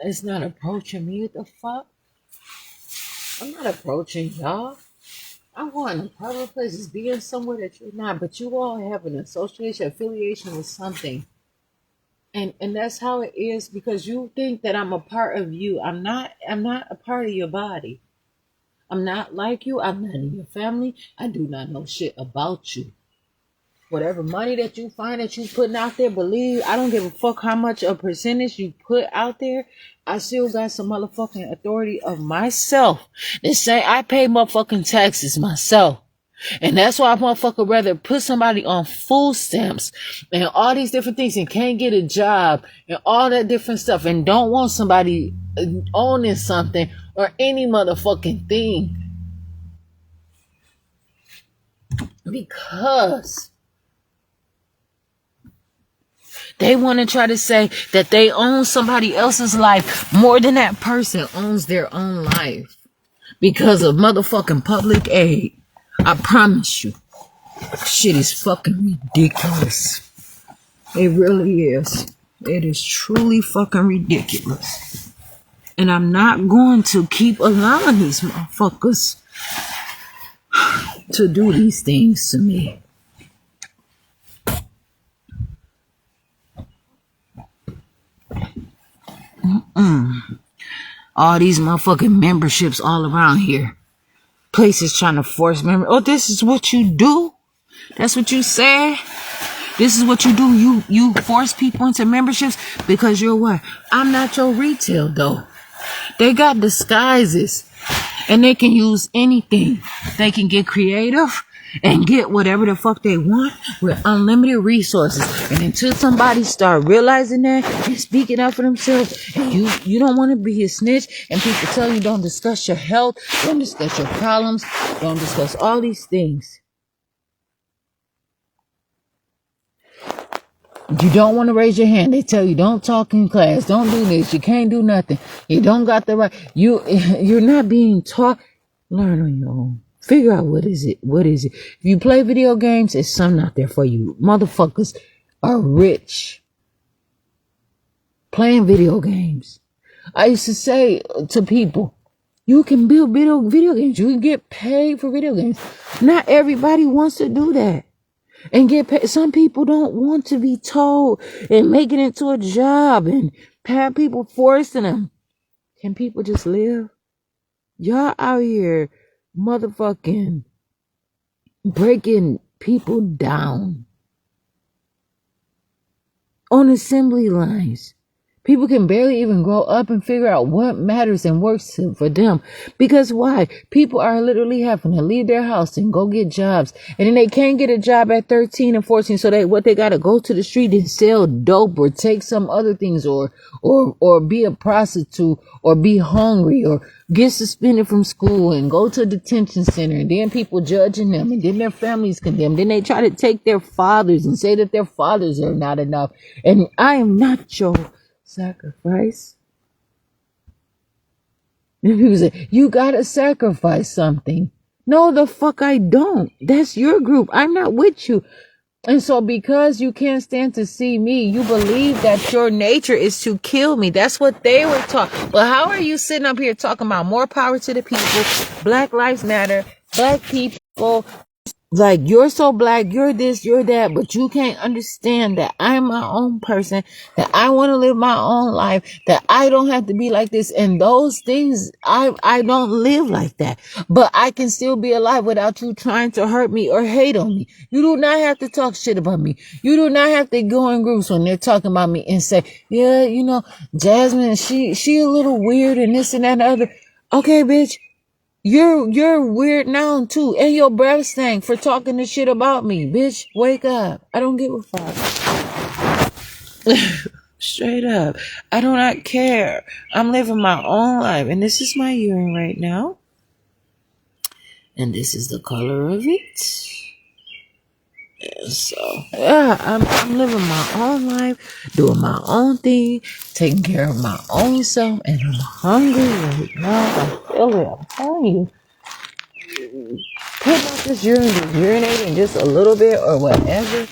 It's not approaching me. What the fuck? I'm not approaching y'all. I'm going to public places, being somewhere that you're not, but you all have an association, affiliation with something. And that's how it is because you think that I'm a part of you. I'm not a part of your body. I'm not like you. I'm not in your family. I do not know shit about you. Whatever money that you find that you putting out there, believe I don't give a fuck how much a percentage you put out there. I still got some motherfucking authority of myself. They say I pay motherfucking taxes myself. And that's why I motherfucker rather put somebody on food stamps and all these different things and can't get a job and all that different stuff and don't want somebody owning something or any motherfucking thing. Because They want to try to say that they own somebody else's life more than that person owns their own life because of motherfucking public aid. I promise you, shit is fucking ridiculous. It really is. It is truly fucking ridiculous. And I'm not going to keep allowing these motherfuckers to do these things to me. All these motherfucking memberships all around here. Places trying to force member. Oh, this is what you do? That's what you say? This is what you do? You force people into memberships because you're what? I'm not your retail though. They got disguises and they can use anything. They can get creative and get whatever the fuck they want with unlimited resources. And until somebody start realizing that and speaking up for themselves, and you don't want to be a snitch, and people tell you don't discuss your health, don't discuss your problems, don't discuss all these things. You don't want to raise your hand. They tell you don't talk in class, don't do this, you can't do nothing, you don't got the right. You're not being taught. Learn on your own. Figure out what is it. If you play video games, it's something out there for you. Motherfuckers are rich playing video games. I used to say to people, you can build video games. You can get paid for video games. Not everybody wants to do that and get paid. Some people don't want to be told and make it into a job and have people forcing them. Can people just live? Y'all out here motherfucking breaking people down on assembly lines. People can barely even grow up and figure out what matters and works for them. Because why? People are literally having to leave their house and go get jobs. And then they can't get a job at 13 and 14. So they got to go to the street and sell dope or take some other things or be a prostitute or be hungry or get suspended from school and go to a detention center. And then people judging them and then their families condemn. Then they try to take their fathers and say that their fathers are not enough. And I am not your sacrifice. And people say, you gotta sacrifice something. No, the fuck I don't. That's your group. I'm not with you. And so because you can't stand to see me, you believe that your nature is to kill me. That's what they were taught. But how are you sitting up here talking about more power to the people, Black Lives Matter, black people, like you're so black, you're this, you're that, but you can't understand that I'm my own person, that I want to live my own life, that I don't have to be like this. And those things, I don't live like that, but I can still be alive without you trying to hurt me or hate on me. You do not have to talk shit about me. You do not have to go in groups when they're talking about me and say, yeah, you know, Jasmine, she a little weird and this and that and the other. Okay, bitch. You're weird now too, and your breath stank for talking this shit about me, bitch. Wake up. I don't give a fuck. Straight up. I do not care. I'm living my own life, and this is my urine right now. And this is the color of it. And so, yeah, I'm living my own life, doing my own thing, taking care of my own self, and I'm hungry right now. I feel it. I'm telling you. Put out this urinating just a little bit or whatever.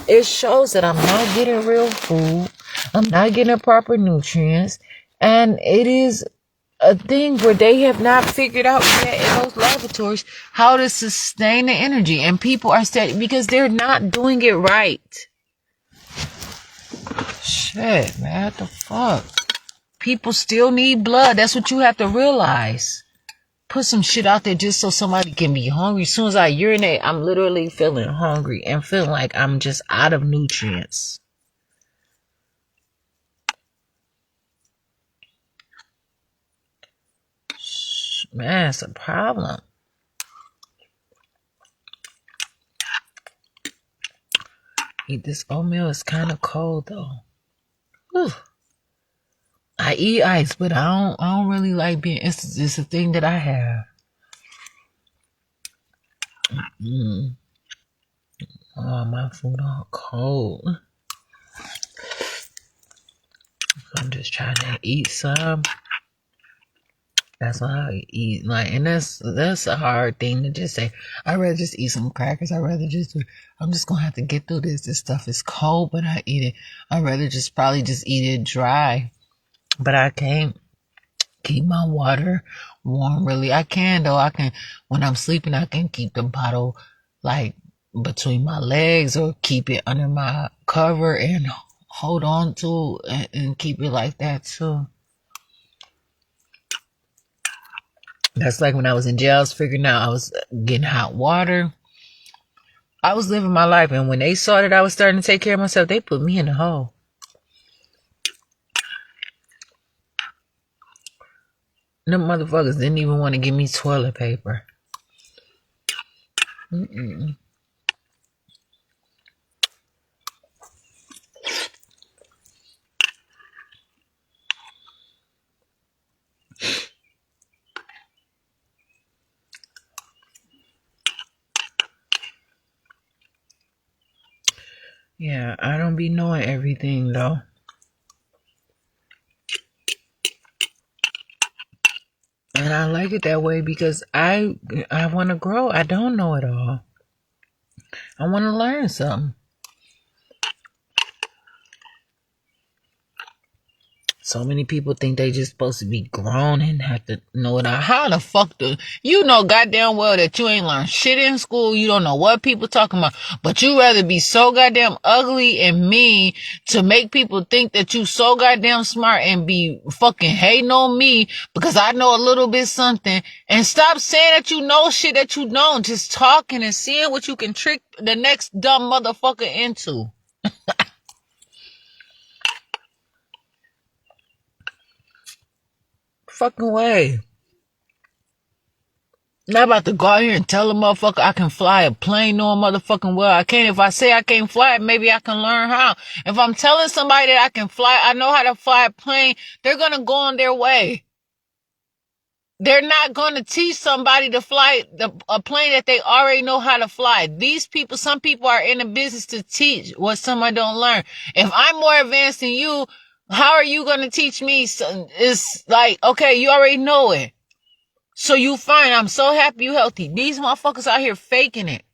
It shows that I'm not getting real food. I'm not getting proper nutrients. And it is a thing where they have not figured out yet in those laboratories how to sustain the energy. And people are steady because they're not doing it right. Shit, man, what the fuck? People still need blood. That's what you have to realize. Put some shit out there just so somebody can be hungry. As soon as I urinate, I'm literally feeling hungry and feeling like I'm just out of nutrients. Man, it's a problem. Eat this oatmeal. It's kind of cold though. Whew. I eat ice, but I don't really like being. It's a thing that I have. Oh, my food all cold. I'm just trying to eat some. That's why I eat like, and that's a hard thing to just say. I'd rather just eat some crackers. I'm just gonna have to get through this. This stuff is cold, but I eat it. I'd rather just probably just eat it dry. But I can't keep my water warm. Really, I can though. I can when I'm sleeping. I can keep the bottle like between my legs or keep it under my cover and hold on to and keep it like that too. That's like when I was in jail, I was figuring out I was getting hot water. I was living my life, and when they saw that I was starting to take care of myself, they put me in the hole. Them motherfuckers didn't even want to give me toilet paper. Mm-mm. Yeah, I don't be knowing everything though. And I like it that way because I want to grow. I don't know it all. I want to learn something. So many people think they just supposed to be grown and have to know it all. How the fuck do you know goddamn well that you ain't learned shit in school? You don't know what people talking about, but you rather be so goddamn ugly and mean to make people think that you so goddamn smart and be fucking hating on me because I know a little bit something. And stop saying that you know shit that you don't. Just talking and seeing what you can trick the next dumb motherfucker into. Fucking way. Not about to go out here and tell a motherfucker I can fly a plane no motherfucking well. I can't. If I say I can't fly it, maybe I can learn how. If I'm telling somebody that I can fly, I know how to fly a plane, they're going to go on their way. They're not going to teach somebody to fly a plane that they already know how to fly. These people, some people are in the business to teach what somebody don't learn. If I'm more advanced than you, how are you going to teach me? It's like, okay, you already know it. So you fine. I'm so happy you healthy. These motherfuckers out here faking it.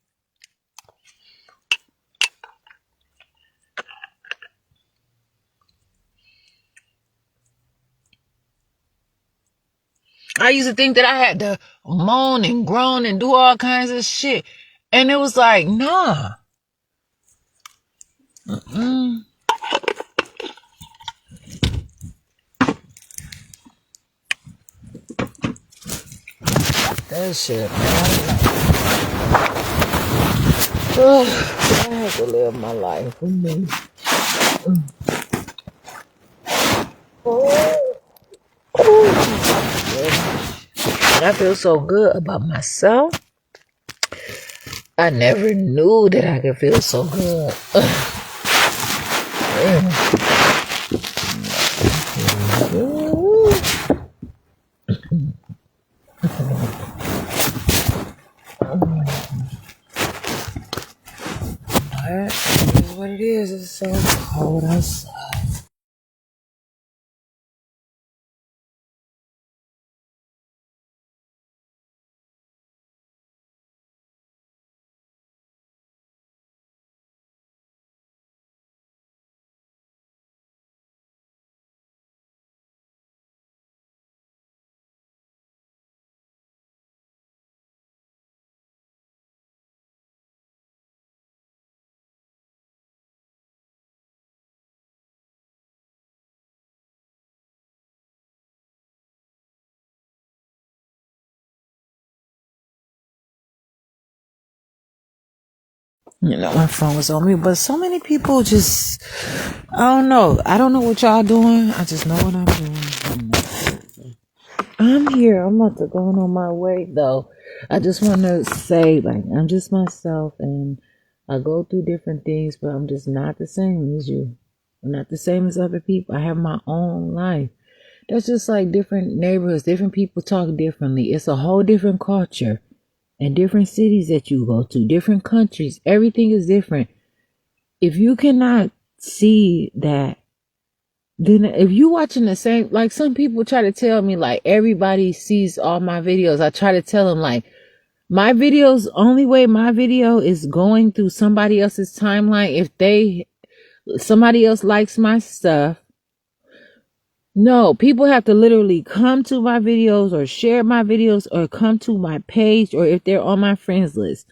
I used to think that I had to moan and groan and do all kinds of shit. And it was like, nah. That shit, man. I had to live my life for me. And I feel so good about myself. I never knew that I could feel so good. That is what it is. It's so cold outside. You know, my phone was on me, but so many people just, I don't know. I don't know what y'all doing. I just know what I'm doing. I'm here. I'm about to go on my way, though. I just want to say, like, I'm just myself, and I go through different things, but I'm just not the same as you. I'm not the same as other people. I have my own life. That's just like different neighborhoods. Different people talk differently. It's a whole different culture. And different cities that you go to, different countries, everything is different. If you cannot see that Then if you watching the same, like some people try to tell me like everybody sees all my videos. I try to tell them like my videos, only way my video is going through somebody else's timeline if somebody else likes my stuff. No, people have to literally come to my videos or share my videos or come to my page or if they're on my friends list.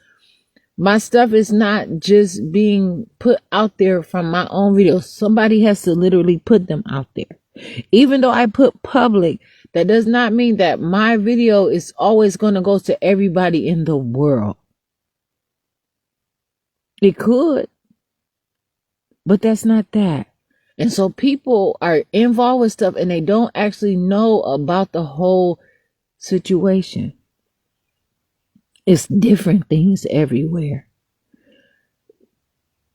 My stuff is not just being put out there from my own videos. Somebody has to literally put them out there. Even though I put public, that does not mean that my video is always going to go to everybody in the world. It could, but that's not that. And so people are involved with stuff and they don't actually know about the whole situation. It's different things everywhere.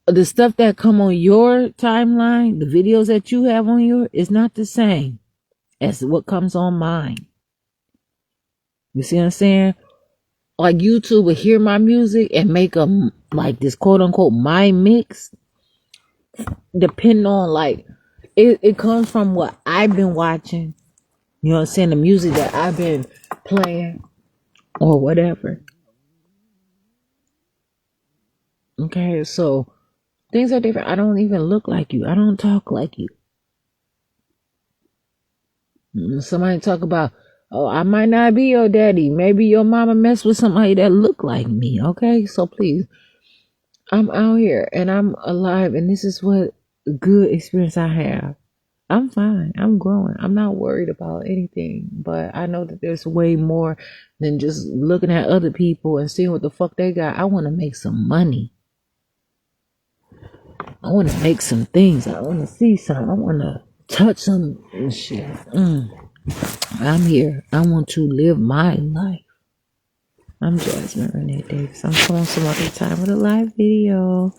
The stuff that come on your timeline, the videos that you have on your, is not the same as what comes on mine. You see what I'm saying? Like YouTube will hear my music and make a like this quote unquote my mix, depending on like it comes from what I've been watching. You know what I'm saying? The music that I've been playing or whatever. Okay, so things are different. I don't even look like you. I don't talk like you. Somebody talk about, oh, I might not be your daddy. Maybe your mama messed with somebody that look like me. Okay, so please, I'm out here and I'm alive, and this is what good experience I have. I'm fine. I'm growing. I'm not worried about anything, but I know that there's way more than just looking at other people and seeing what the fuck they got. I want to make some money. I want to make some things. I want to see some. I want to touch some shit. I'm here. I want to live my life. I'm Jasmine Renee Davis. I'm calling some other time with a live video.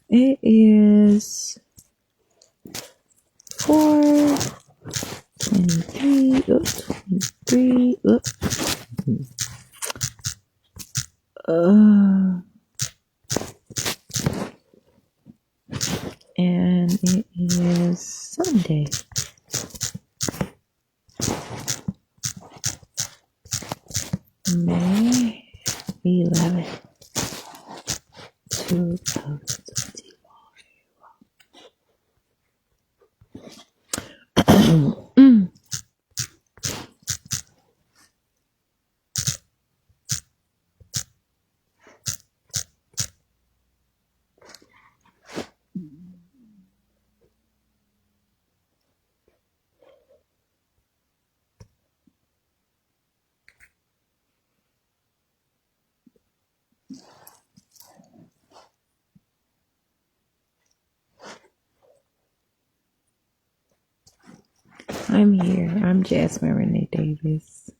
It is 4:23. 23. And it is Sunday. May 11th, 2024. I'm here. I'm Jasmine Renee Davis.